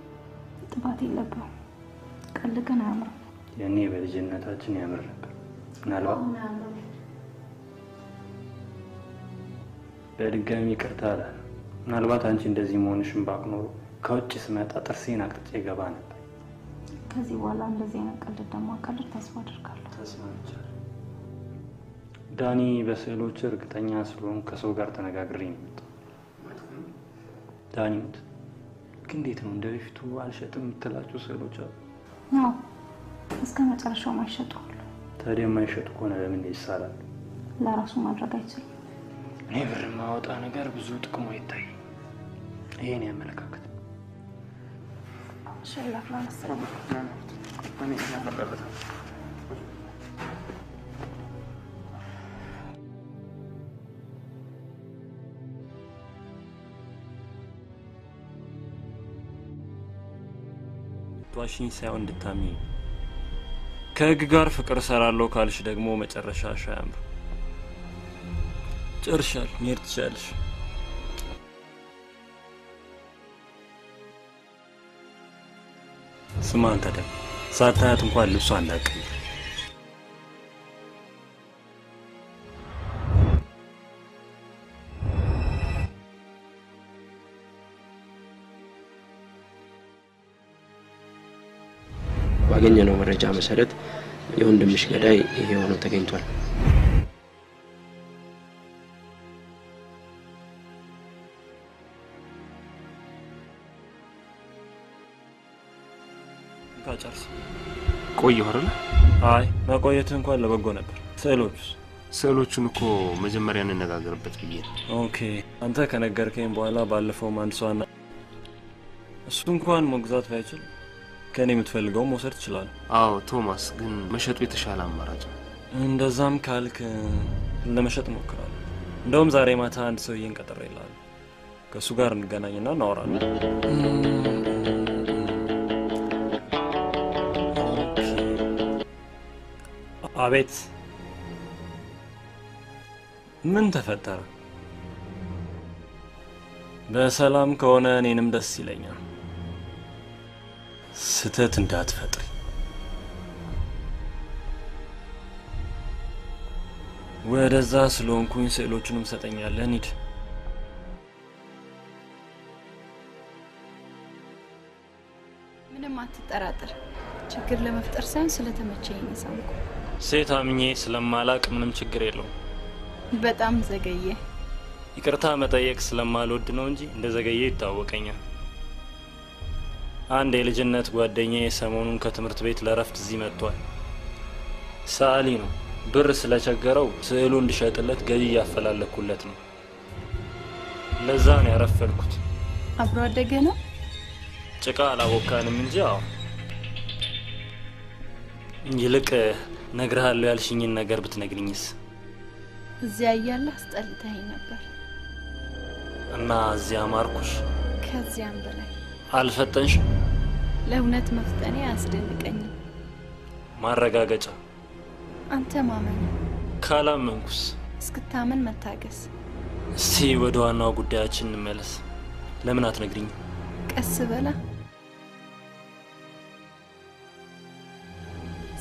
ጥፋት የለብህም። ቀልድ ግን አያምርም። ያኔ በልጅነታችን ያምር ነበር። ምናልባት በድጋሚ ይቅርታ አለ። ምናልባት አንቺ እንደዚህ መሆንሽን ባቅ ኖሮ ከውጭ ስመጣ ጥርሴን አቅጥጬ ገባ ነበር። ከዚህ በኋላ እንደዚህ አይነት ቀልድ እንደማካልድ ተስፋ አደርጋለሁ። ተስማምቻለሁ። ዳኒ በስዕሎች እርግጠኛ ስለሆንኩ ከሰው ጋር ተነጋግሬ ነው የመጣው። ዳኒ ግን እንዴት ነው እንደ በፊቱ አልሸጥም የምትላቸው ስዕሎች አሉ? አዎ እስከ መጨረሻው ማይሸጡ አሉ። ታዲያ የማይሸጡ ከሆነ ለምን ይሳላል? ለራሱ ማድረግ አይችልም። እኔ ብር ማወጣ ነገር ብዙ ጥቅሙ አይታይ። ይሄን ያመለካከት ሸላፍ ለመስራት እኔ ያመለካከት ዋሽኝ ሳይሆን እንድታምኚ ከህግ ጋር ፍቅር እሰራለሁ ካልሽ ደግሞ መጨረሻሽ አያምርም። ጨርሻል። መሄድ ትችያለሽ። ስማ አንተ ደግሞ ሳታያት እንኳን ልብሷ እንዳትቀይር። ባገኘነው መረጃ መሰረት የወንድምሽ ገዳይ ይሄ ሆኖ ተገኝቷል። ካጨርስ ቆየሁ አይደል? አይ መቆየት እንኳን ለበጎ ነበር። ስዕሎቹን እኮ መጀመሪያ እንነጋገርበት ብዬ ነው። ኦኬ አንተ ከነገርከኝ በኋላ ባለፈው ማንሷና እሱ እንኳን መግዛት ባይችል ከኔ የምትፈልገው መውሰድ ይችላል። አዎ ቶማስ፣ ግን መሸጡ የተሻለ አማራጭ ነው። እንደዛም ካልክ ለመሸጥ ሞክራለሁ። እንደውም ዛሬ ማታ አንድ ሰውዬን ቀጥሬልሃለሁ። ከእሱ ጋር እንገናኝና እናወራለን። አቤት፣ ምን ተፈጠረ? በሰላም ከሆነ እኔንም ደስ ይለኛል። ስተት እንዳትፈጥሪ። ወደዛ ስለሆንኩኝ ስዕሎቹንም ሰጠኛለህ። እንሂድ። ምንም አትጠራጥር። ችግር ለመፍጠር ሳይሆን ስለተመቸኝ ነው ሳምኩ። ሴት አምኜ ስለማላቅ ምንም ችግር የለውም። በጣም ዘገየ። ይቅርታ መጠየቅ ስለማልወድ ነው እንጂ እንደ ዘገየ ይታወቀኛል። አንድ የልጅነት ጓደኛዬ ሰሞኑን ከትምህርት ቤት ለረፍት እዚህ መጥቷል። ሰዓሊ ነው። ብር ስለቸገረው ስዕሉ እንድሸጥለት ገቢ እያፈላለኩለት ነው። ለዛ ነው ያረፈድኩት። አብሮ አደገ ነው? ጭቃ አላቦካንም እንጂ አዎ። ይልቅ ነግርሃለሁ ያልሽኝን ነገር ብትነግሪኝስ? እዚያ እያለህ አስጠልተኸኝ ነበር እና እዚያ ማርኩሽ። ከዚያም በላይ አልፈጠንሽ? ለእውነት መፍጠኔ አያስደንቀኝም። ማረጋገጫ አንተ ማመን። ካላመንኩስ? እስክታመን መታገስ። እስቲ ወደ ዋናው ጉዳያችን እንመለስ። ለምን አትነግሪኝ? ቀስ በላ።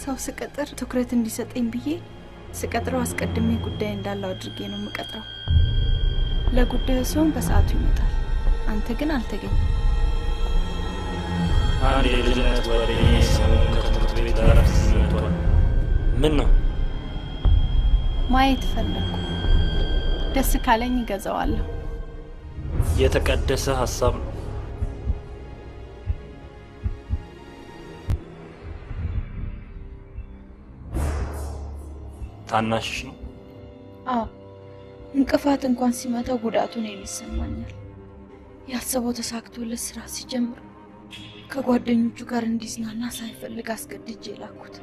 ሰው ስቀጥር ትኩረት እንዲሰጠኝ ብዬ ስቀጥረው አስቀድሜ ጉዳይ እንዳለው አድርጌ ነው የምቀጥረው። ለጉዳዩ ሲሆን በሰዓቱ ይመጣል። አንተ ግን አልተገኘም። አንድ የልጅነት ጓደኛዬ ሰሞኑን ከትምህርት ቤት ለረፍት መጥቷል። ምን ነው? ማየት ፈለኩ። ደስ ካለኝ እገዛዋለሁ። የተቀደሰ ሀሳብ ነው። ታናሽሽ ነው? አዎ፣ እንቅፋት እንኳን ሲመታው ጉዳቱን ይሰማኛል። ያሰበው ተሳክቶለት ስራ ሲጀምር ከጓደኞቹ ጋር እንዲዝናና ሳይፈልግ አስገድጄ ላኩት።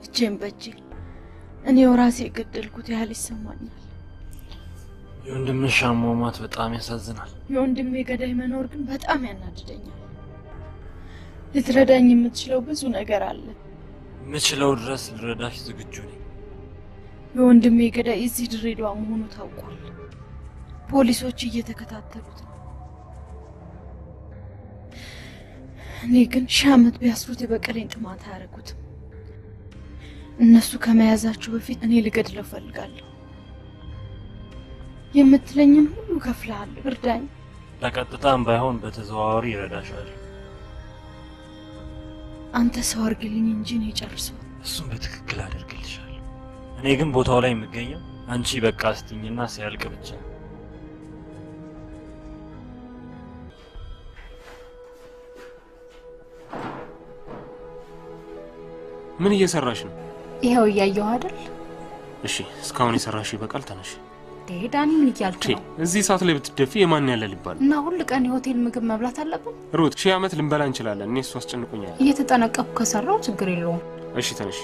እጄን በእጄ እኔው ራሴ የገደልኩት ያህል ይሰማኛል። የወንድምሽ አሟሟት በጣም ያሳዝናል። የወንድሜ ገዳይ መኖር ግን በጣም ያናድደኛል። ልትረዳኝ የምትችለው ብዙ ነገር አለ። ምችለው ድረስ ልረዳሽ ዝግጁ ነኝ። የወንድሜ ገዳይ እዚህ ድሬዳዋ መሆኑ ታውቋል። ፖሊሶች እየተከታተሉት ነው። እኔ ግን 1000 ዓመት ቢያስሩት የበቀለኝ ጥማት አያረጉትም። እነሱ ከመያዛቸው በፊት እኔ ልገድለው ፈልጋለሁ። የምትለኝን ሁሉ ከፍላለሁ። እርዳኝ። በቀጥታም ባይሆን በተዘዋዋሪ ይረዳሻል። አንተ ሰው አድርግልኝ እንጂ ነው የጨርሰው። እሱም በትክክል አደርግልሻለሁ። እኔ ግን ቦታው ላይ የምገኘው አንቺ በቃ ስትኝና ሲያልቅ ብቻ። ምን እየሰራሽ ነው? ይሄው እያየሁ አይደል? እሺ እስካሁን የሰራሽ ይበቃል። ተነሽ። ዳኒ ምን እያልክ ነው? እዚህ ሰዓት ላይ ብትደፊ የማን ያለ ሊባል እና ሁሉ ቀን የሆቴል ምግብ መብላት አለብን? ሩት 1000 ዓመት ልንበላ እንችላለን። እኔ እሱ አስጨንቁኛል። እየተጠነቀቅኩ ከሰራው ችግር የለውም። እሺ ተነሽ።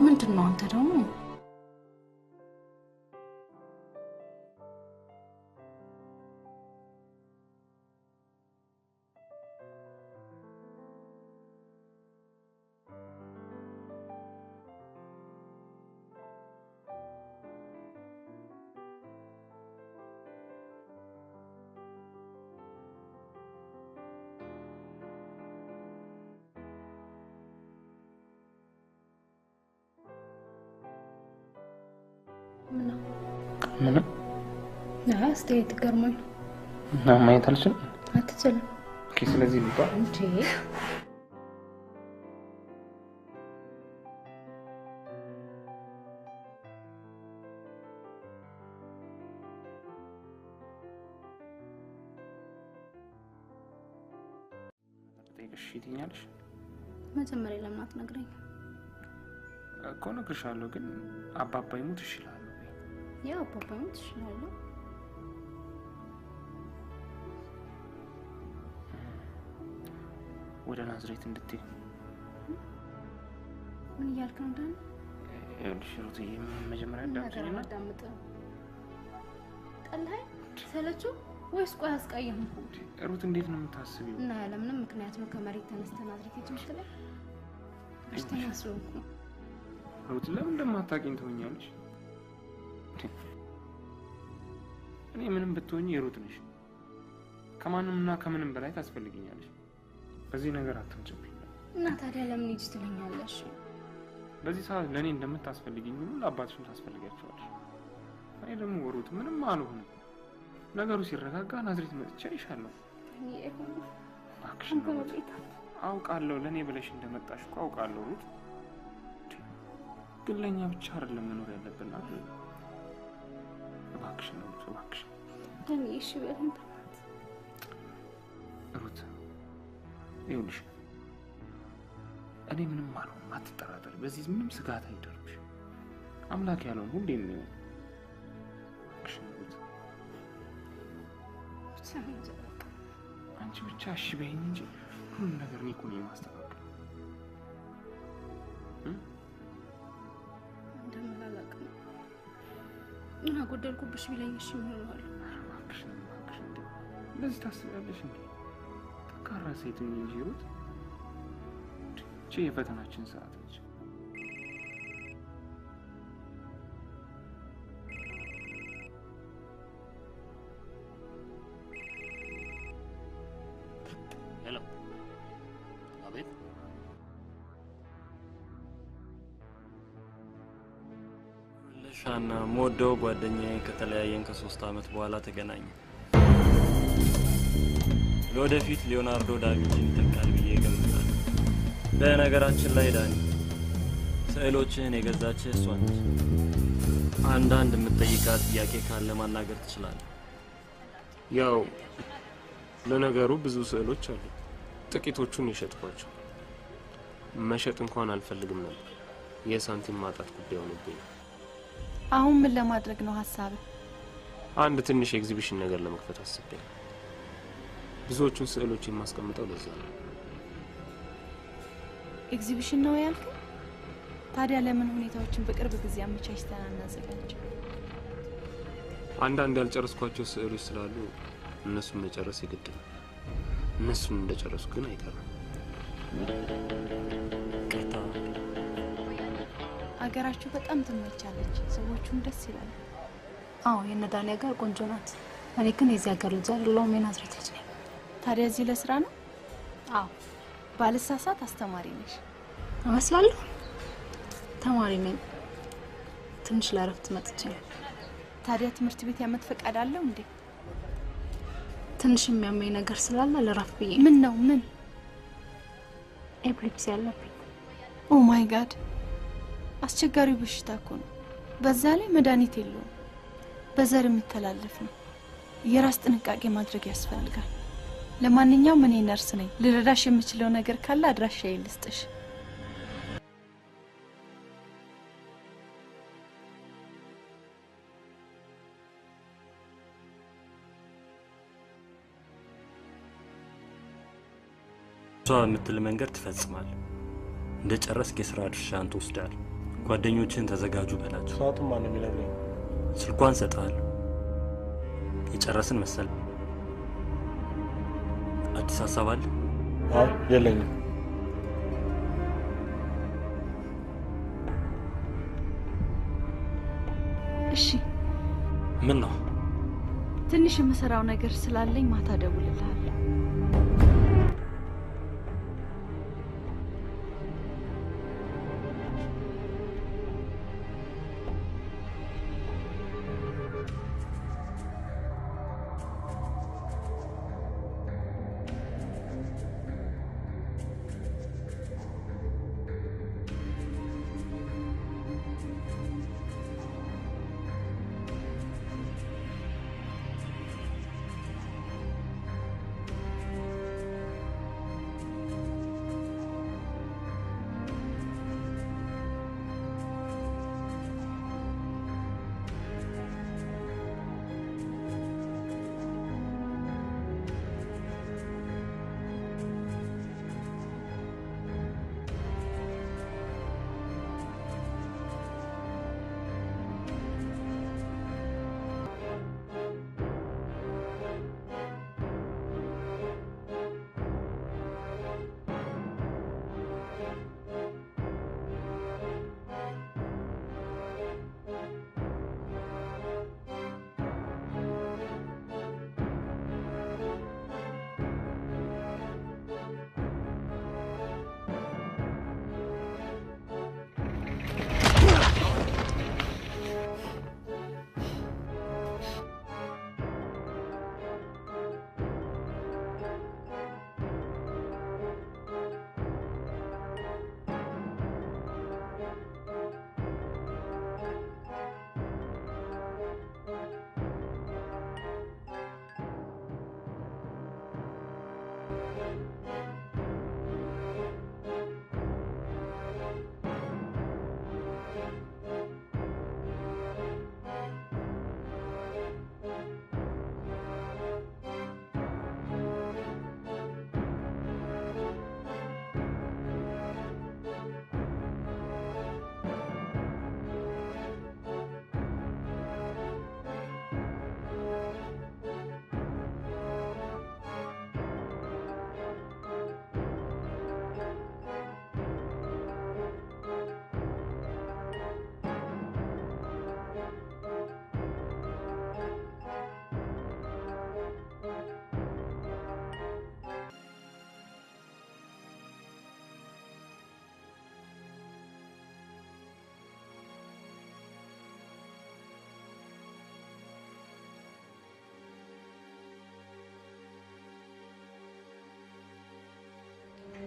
ምንድነው አንተ ደግሞ? ምንም አስተያየት ገርሞኝ እና ማየት አልችልም። አትችልም። ኦኬ ስለዚህ ቢባል እንዴ ጠይቅሽ ትኛለሽ መጀመሪያ ለምን አትነግረኝ? እኮ እነግርሻለሁ፣ ግን አባባ ይሙት ይችላል። ያ አባባ ይሙት ይችላል። ወደ ናዝሬት እንድትይ። ምን እያልክ ነው ዳኒ? ይኸውልሽ ሩትዬ፣ መጀመሪያ አዳምጪኝና አዳምጥ። ጠላኸኝ ሰለችው ወይስ ቆይ አስቀየምኩ? ሩት እንዴት ነው የምታስቢው? እና ያለምንም ምክንያት ነው ከመሬት ተነስተን ናዝሬት የምትለኝ? ደስተኛ ስለሆንኩ ነው። ሩት ለምን እንደማታውቂኝ ትሆኛለሽ? እኔ ምንም ብትሆኚ የሩት ነሽ። ከማንምና ከምንም በላይ ታስፈልጊኛለሽ። በዚህ ነገር አትንጭብኝ። እና ታዲያ ለምን ሂጂ ትለኛለሽ? በዚህ ሰዓት ለእኔ እንደምታስፈልጊኝ ሁሉ ለአባትሽም ታስፈልጊያቸዋለሽ። እኔ ደግሞ ሩት ምንም አልሆንም። ነገሩ ሲረጋጋ ናዝሬት መጥቼ አይሻለሁ። እባክሽ አውቃለሁ፣ ለእኔ ብለሽ እንደመጣሽ እኮ አውቃለሁ ሩት። ግን ለእኛ ብቻ አይደለም መኖር ያለብን አይደል? እባክሽ ነው እባክሽ። እኔ እሺ በለኝ ሩት። ይኸውልሽ እኔ ምንም አልሆንም፣ አትጠራጠሪ። በዚህ ምንም ስጋት አይደርብሽ። አምላክ ያለውን ሁሌ ነው። እባክሽ ሩት፣ አንቺ ብቻ እሺ በይኝ እንጂ ሁሉም ነገር እኔ እኮ ነኝ የማስተካከል። ምን አጎደልኩብሽ ቢለኝ እሺ ምን እለዋለሁ? እባክሽ እባክሽ፣ እንደዚህ ታስቢያለሽ እንዴ? ጠንካራ ሴት ነኝ እንጂ ሩት። ይህች የፈተናችን ሰዓት ነች። ሄሎ፣ አቤት። ሻና ሞደው ጓደኛዬ ከተለያየን ከ3 ዓመት በኋላ ተገናኘ። ለወደፊት ሊዮናርዶ ዳቪንቺን ይተካል ብዬ እገምታለሁ። በነገራችን ላይ ዳኒ፣ ስዕሎችህን የገዛችህ እሷ ነች። አንዳንድ የምትጠይቃት ጥያቄ ካለ ማናገር ትችላለህ። ያው ለነገሩ ብዙ ስዕሎች አሉ። ጥቂቶቹን የሸጥኳቸው። መሸጥ እንኳን አልፈልግም ነበር። የሳንቲም ማጣት ጉዳይ ሆነብኝ። አሁን ምን ለማድረግ ነው ሐሳብ? አንድ ትንሽ ኤግዚቢሽን ነገር ለመክፈት አስቤያለሁ። ብዙዎቹን ስዕሎች የማስቀምጠው ለዛ ነው። ኤግዚቢሽን ነው ያልከ? ታዲያ ለምን ሁኔታዎችን በቅርብ ጊዜ አመቻችተን አናዘጋጅ? አንዳንድ ያልጨረስኳቸው ስዕሎች ስላሉ እነሱን መጨረስ የግድ ነው። እነሱን እንደጨረሱ ግን አይቀርም። አገራችሁ በጣም ትመቻለች፣ ሰዎቹም ደስ ይላሉ። አዎ የነዳኒ ሀገር ቆንጆ ናት። እኔ ግን የዚህ ሀገር ልጅ አይደለሁም፣ የናዝሬት ልጅ ነኝ። ታዲያ እዚህ ለስራ ነው? አዎ። ባልሳሳት አስተማሪ ነሽ? እመስላለሁ። ተማሪ ነኝ። ትንሽ ለእረፍት መጥቼ ነው። ታዲያ ትምህርት ቤት ያመት ፈቃድ አለው እንዴ? ትንሽ የሚያመኝ ነገር ስላለ ለእረፍት ብዬ። ምን ነው? ምን ኤፕሊፕሲ ያለብኝ። ኦ ማይ ጋድ አስቸጋሪ በሽታ እኮ ነው። በዛ ላይ መድኃኒት የለውም። በዘር የሚተላለፍ ነው። የራስ ጥንቃቄ ማድረግ ያስፈልጋል። ለማንኛውም እኔ ነርስ ነኝ። ልረዳሽ የምችለው ነገር ካለ አድራሻዬ ልስጥሽ። እሷ የምትል መንገድ ትፈጽማለህ። እንደ ጨረስክ የሥራ ድርሻህን ትወስዳለህ። ጓደኞችህን ተዘጋጁ በላቸው። ሰዓቱን ማን ነው የሚነግረኝ? ስልኳን ሰጥሃለሁ። የጨረስን መሰል? አዲስ ሀሳብ አለ? አይ የለኝም። እሺ ምን ነው? ትንሽ የምሰራው ነገር ስላለኝ ማታ እደውልልሃለሁ።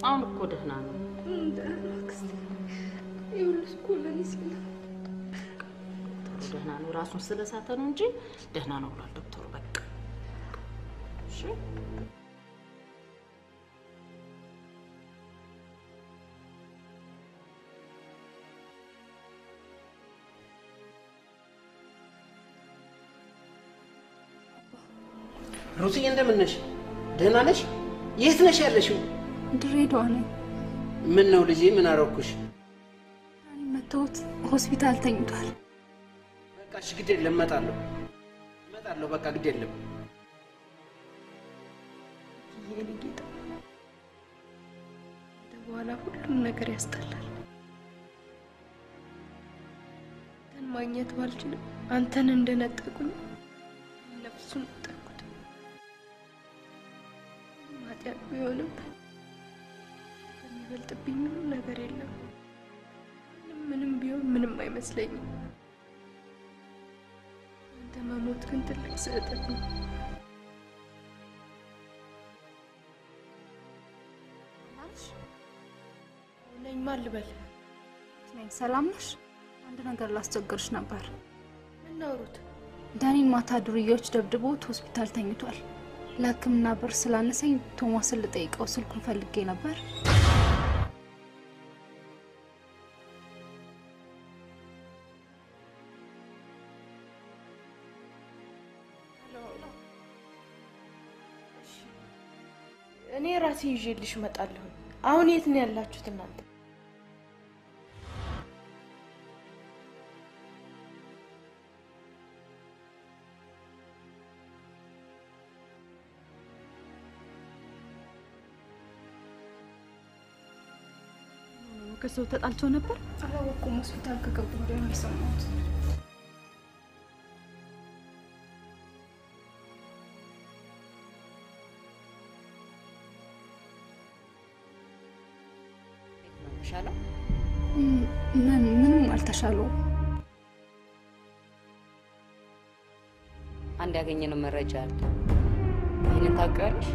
አሁን እኮ ደህና ነው። ደህና ነው። ራሱን ስለሳተ ነው እንጂ ደህና ነው ብሏል ዶክተሩ። በቃ እሺ። ሩትዬ እንደምን ነሽ? ደህና ነሽ? የት ነሽ ያለሽው? ድሬዳዋ ነኝ። ምን ነው ልጄ? ምን አረኩሽ? መተውት ሆስፒታል ተኝቷል። በቃ እሺ፣ ግድ የለም እመጣለሁ። በቃ ግድ የለም። የኔ ጌታ፣ በኋላ ሁሉም ነገር ያስጠላል። አንተን ማግኘት ባልችልም አንተን እንደነጠቁኝ ነፍሱን ጠቁት። ማጥያት ቢሆንም የሚበልጥብኝ ምንም ነገር የለም። ምንም ቢሆን ምንም አይመስለኝም። አንተ መሞት ግን ትልቅ ስህተት ነው። ማልበል ነኝ። ሰላም ነሽ? አንድ ነገር ላስቸግርሽ ነበር። ምን ነውሩት? ዳኒን ማታ ዱርዬዎች ደብድቦት ሆስፒታል ተኝቷል። ለሕክምና ብር ስላነሰኝ ቶማስን ልጠይቀው ስልኩን ፈልጌ ነበር። እኔ ራሴ ይዤልሽ እመጣለሁ። አሁን የት ነው ያላችሁት እናንተ? ከሰው ተጣልተው ነበር? አላወኩም። ሆስፒታል ከገቡ ወዲያ ነው የሰማሁት። ተሻለው? ምንም አልተሻለውም። አንድ ያገኘነው መረጃ አለ። ይህንን ታውቂያለሽ?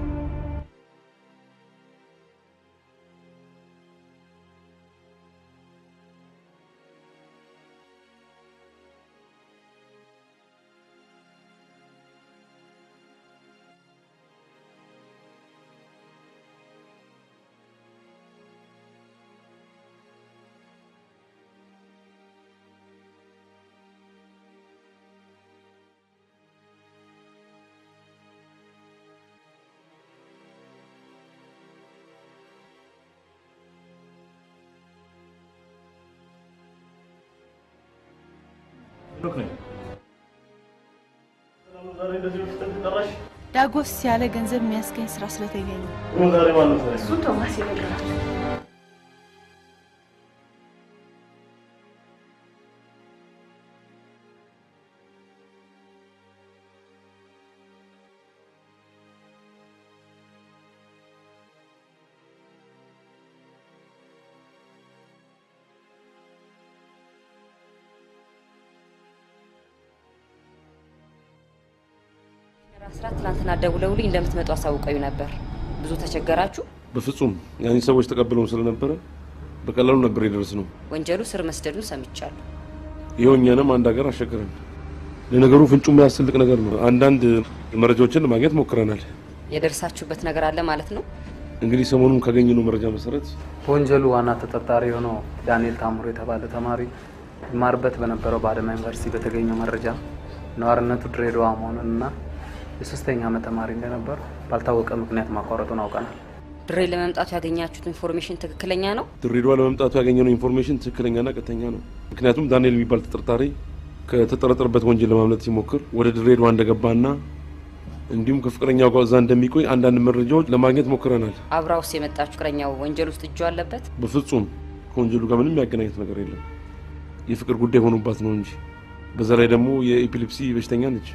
ዳጎስ ያለ ገንዘብ የሚያስገኝ ስራ ስለተገኘ እሱ ቶማስ ይነግራል። አስራት ትናንትና ደውለውልኝ እንደምትመጡ አሳውቀው ነበር። ብዙ ተቸገራችሁ? በፍጹም ያኔ ሰዎች ተቀበሉን ስለነበረ በቀላሉ ነበር የደረስነው። ወንጀሉ ስር መስደዱን ሰምቻለሁ። ይኸው እኛንም አንድ ሀገር አሸገረን። ለነገሩ ፍንጩ የሚያስልቅ ነገር ነው። አንዳንድ መረጃዎችን ለማግኘት ሞክረናል። የደረሳችሁበት ነገር አለ ማለት ነው? እንግዲህ ሰሞኑን ካገኘነው መረጃ መሰረት በወንጀሉ ዋና ተጠርጣሪ የሆነው ዳንኤል ታምሩ የተባለ ተማሪ ይማርበት በነበረው በአዳማ ዩኒቨርሲቲ በተገኘው መረጃ ነዋሪነቱ ድሬዳዋ መሆኑንና የሶስተኛ ዓመት ተማሪ እንደነበር ባልታወቀ ምክንያት ማቋረጡን አውቀናል። ድሬ ለመምጣቱ ያገኛችሁት ኢንፎርሜሽን ትክክለኛ ነው? ድሬዳዋ ለመምጣቱ ያገኘነው ኢንፎርሜሽን ትክክለኛና ቀጥተኛ ነው። ምክንያቱም ዳንኤል የሚባል ተጠርጣሪ ከተጠረጠረበት ወንጀል ለማምለጥ ሲሞክር ወደ ድሬዳዋ እንደገባና እንዲሁም ከፍቅረኛው ጋር እዛ እንደሚቆይ አንዳንድ መረጃዎች ለማግኘት ሞክረናል። አብራውስ የመጣችሁ ፍቅረኛው ወንጀል ውስጥ እጁ አለበት? በፍጹም ከወንጀሉ ጋር ምንም ያገናኘት ነገር የለም። የፍቅር ጉዳይ ሆኖባት ነው እንጂ። በዛ ላይ ደግሞ የኤፒሌፕሲ በሽተኛ ነች።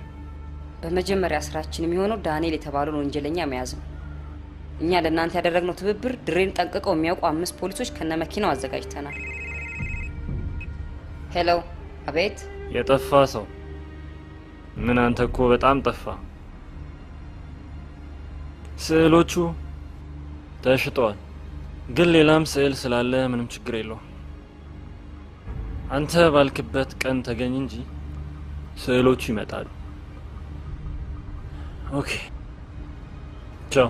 በመጀመሪያ ስራችን የሚሆነው ዳንኤል የተባለውን ወንጀለኛ መያዝ ነው። እኛ ለእናንተ ያደረግነው ትብብር ድሬን ጠንቅቀው የሚያውቁ 5 ፖሊሶች ከነመኪናው አዘጋጅተናል። ሄሎ፣ አቤት። የጠፋ ሰው ምን? አንተ እኮ በጣም ጠፋ። ስዕሎቹ ተሽጠዋል፣ ግን ሌላም ስዕል ስላለ ምንም ችግር የለውም። አንተ ባልክበት ቀን ተገኝ እንጂ ስዕሎቹ ይመጣሉ። ኦኬ፣ ቻው።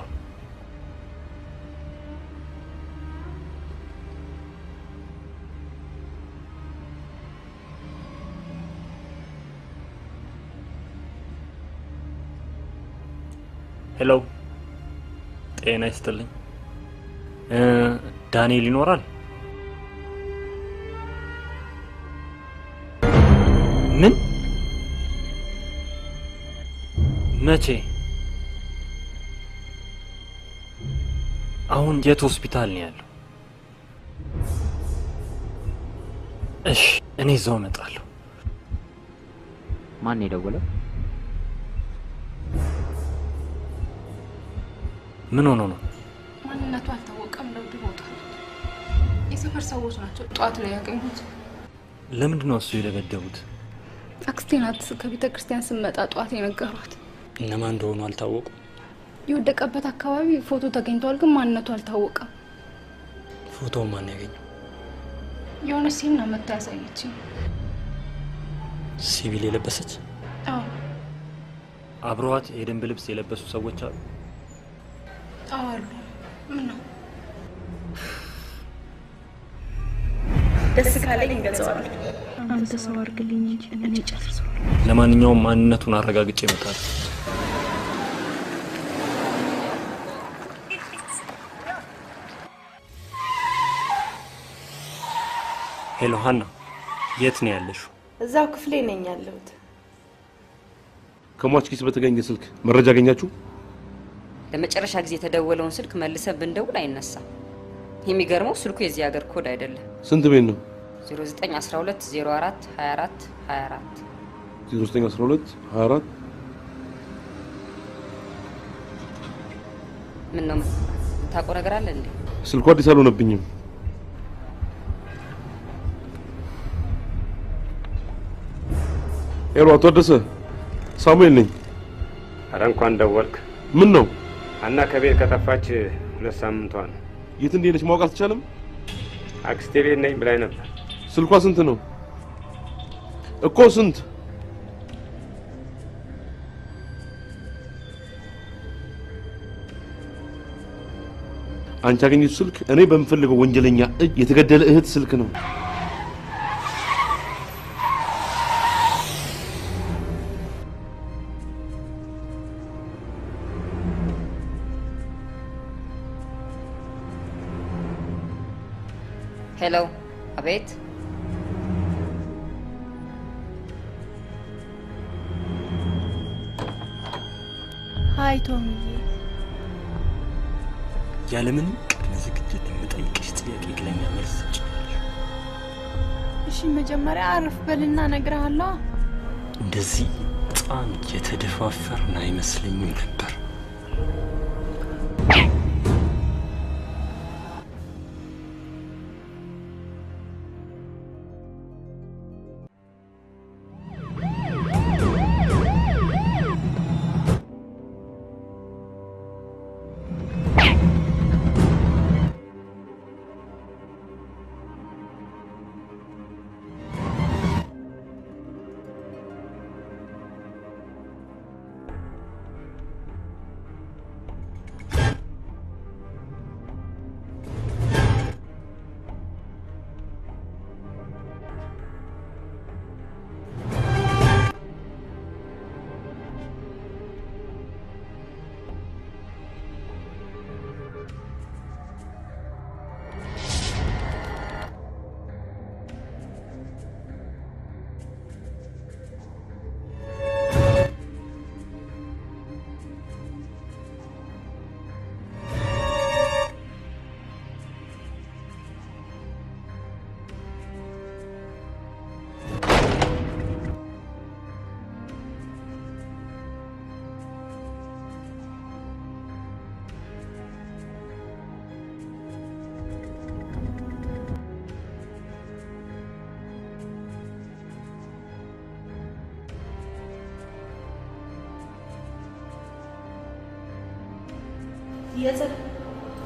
ሄሎ፣ ጤና ይስጥልኝ። ዳንኤል ይኖራል? ምን? መቼ? አሁን የት ሆስፒታል ነው ያለው? እሺ፣ እኔ እዛው እመጣለሁ። ማን የደወለው? ምን ሆኖ ነው? ማንነቱ አልታወቀም። ደብድቦታል። የሰፈር ሰዎች ናቸው ጧት ላይ ያገኙት። ለምንድን ነው እሱ የደበደቡት? አክስቴ ናት ከቤተ ክርስቲያን ስመጣ ጧት የነገሯት። እነማን እንደሆኑ አልታወቁም። የወደቀበት አካባቢ ፎቶ ተገኝቷል፣ ግን ማንነቱ አልታወቀም። ፎቶው ማን ያገኘው? የሆነ ሴት ነው የምታሳየችኝ። ሲቪል የለበሰች? አዎ አብረዋት የደንብ ልብስ የለበሱ ሰዎች አሉ? አዎ አሉ። ምን ነው? ደስ ካለኝ እንገልጸዋለሁ። አንተ ሰው አድርግልኝ እንጂ እኔ ጨርሰዋለሁ። ለማንኛውም ማንነቱን አረጋግጬ እመጣለሁ። ሄሎ ሀና፣ የት ነው ያለሽው? እዛው ክፍሌ ነኝ ያለሁት። ከሟች ኪስ በተገኘ ስልክ መረጃ አገኛችሁ? ለመጨረሻ ጊዜ የተደወለውን ስልክ መልሰን ብንደውል አይነሳም። የሚገርመው ስልኩ የዚህ ሀገር ኮድ አይደለም። ስንት ቤት ነው? 0912 04 24 24 0912 24 ምን ነው ታውቀው ነገር አለ እንዴ? ስልኩ አዲስ አልሆነብኝም። ሄሎ፣ አቶ አደሰ ሳሙኤል ነኝ። ኧረ እንኳን ደወልክ። ምን ነው? ሀና ከቤት ከጠፋች 2 ሳምንቷ ነው። የት እንደሄደች ማወቅ አልተቻለም? አክስቴ ቤት ነኝ ብላኝ ነበር። ስልኳ ስንት ነው እኮ? ስንት? አንቺ ያገኘሽው ስልክ እኔ በምፈልገው ወንጀለኛ እጅ የተገደለ እህት ስልክ ነው። ሄሎ፣ አቤት። ሃይ ቶሚዬ። ያለምንም ቅድመ ዝግጅት የምጠይቅሽ ጥያቄ ግለኛ መልስ ትችላለሽ። እሺ መጀመሪያ አረፍ በልና እነግርሃለሁ። እንደዚህ በጣም የተደፋፈርን አይመስለኝም ነበር።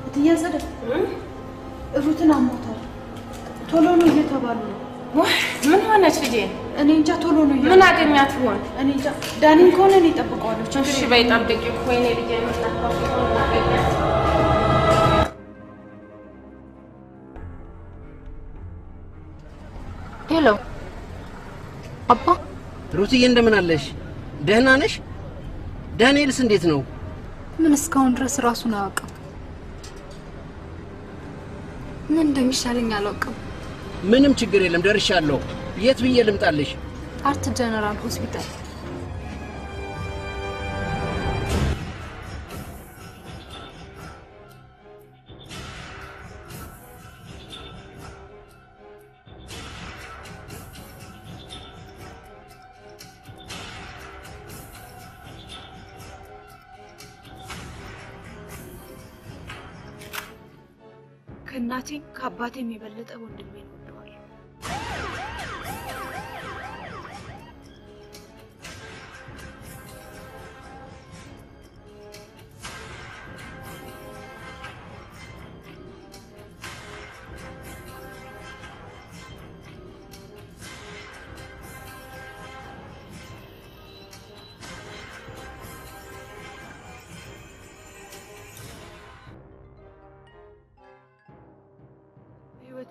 እትያዘደ ሩትን አሞታል። ቶሎ ነው እየተባሉ ነው። ምን ሆነች ልጄ? እኔ እንጃ። ቶሎ ነው እያሉ። ምን አገኛት ይሆን? እኔ እንጃ። ዳኒን ከሆነ እኔ እጠብቀዋለሁ። እሺ በይ ጠብቂ። ወይኔ ልጄ መጣጣው አገኛት። ሄሎ አባ። ሩትዬ እንደምን አለሽ? ደህና ነሽ? ዳንኤልስ እንዴት ነው? ምን እስካሁን ድረስ ራሱን አያውቅም። ምን እንደሚሻለኝ አላውቅም። ምንም ችግር የለም፣ ደርሻለሁ። የት ብዬ ልምጣልሽ? አርት ጀነራል ሆስፒታል። ከእናቴም ከአባቴም የበለጠ ወንድሜን ወደዋለሁ።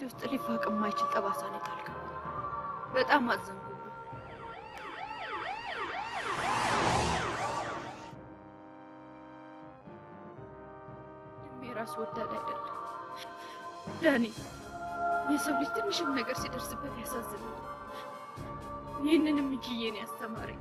ውስጥ ሊፋቅ የማይችል ጠባሳ ነው የጣልከው። በጣም አዘንኩ። ራስ ወዳድ አይደለም ዳኒ። የሰው ልጅ ትንሽም ነገር ሲደርስበት ያሳዝናል። ይህንንም እጅዬ ነው ያስተማረኝ።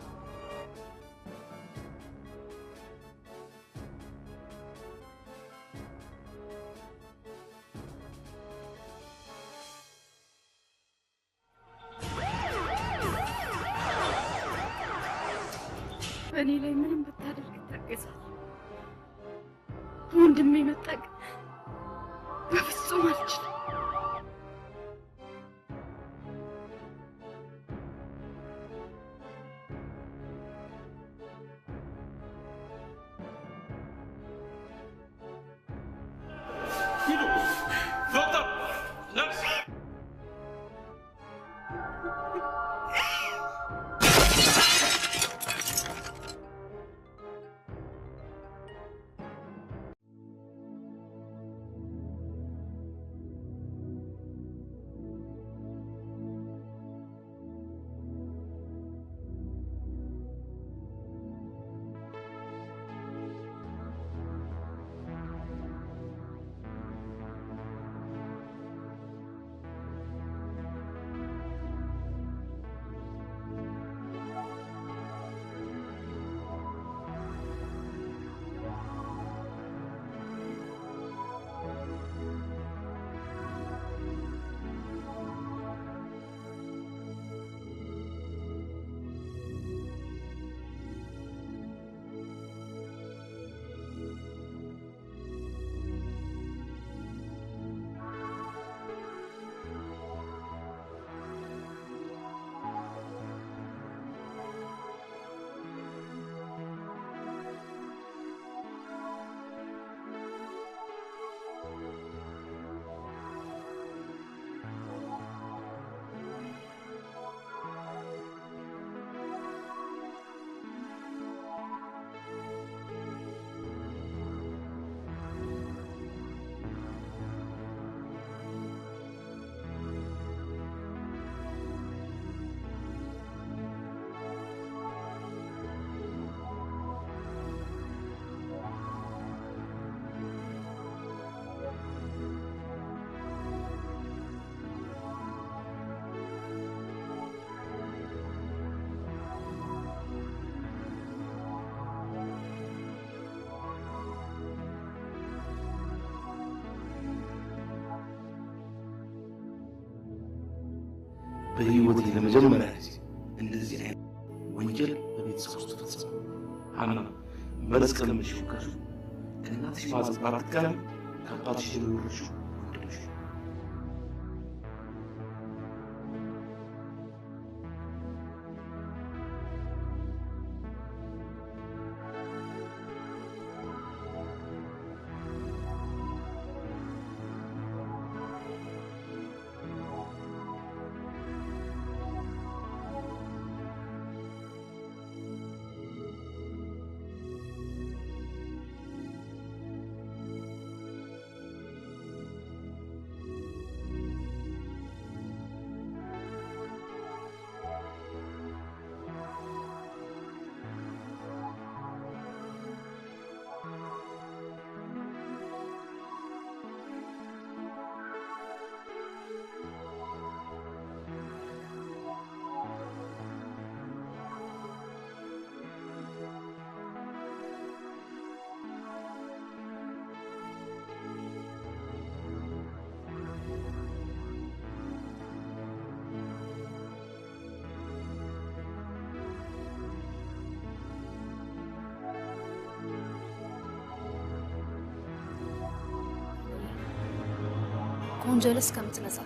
በእኔ ላይ ምንም ብታደርግ ይታገሳል። ወንድሜ መጣቅ በፍጹም አልችልም። በህይወቴ ለመጀመሪያ ጊዜ እንደዚህ አይነት ወንጀል በቤተሰብ ውስጥ ተፈጸመ። ሀና በመስቀል ምሽከሹ ከእናትሽ ማህፀን በአራት ቀን ከአባትሽ የወለድሽው ወንድምሽ ከወንጀል እስከምትነጻ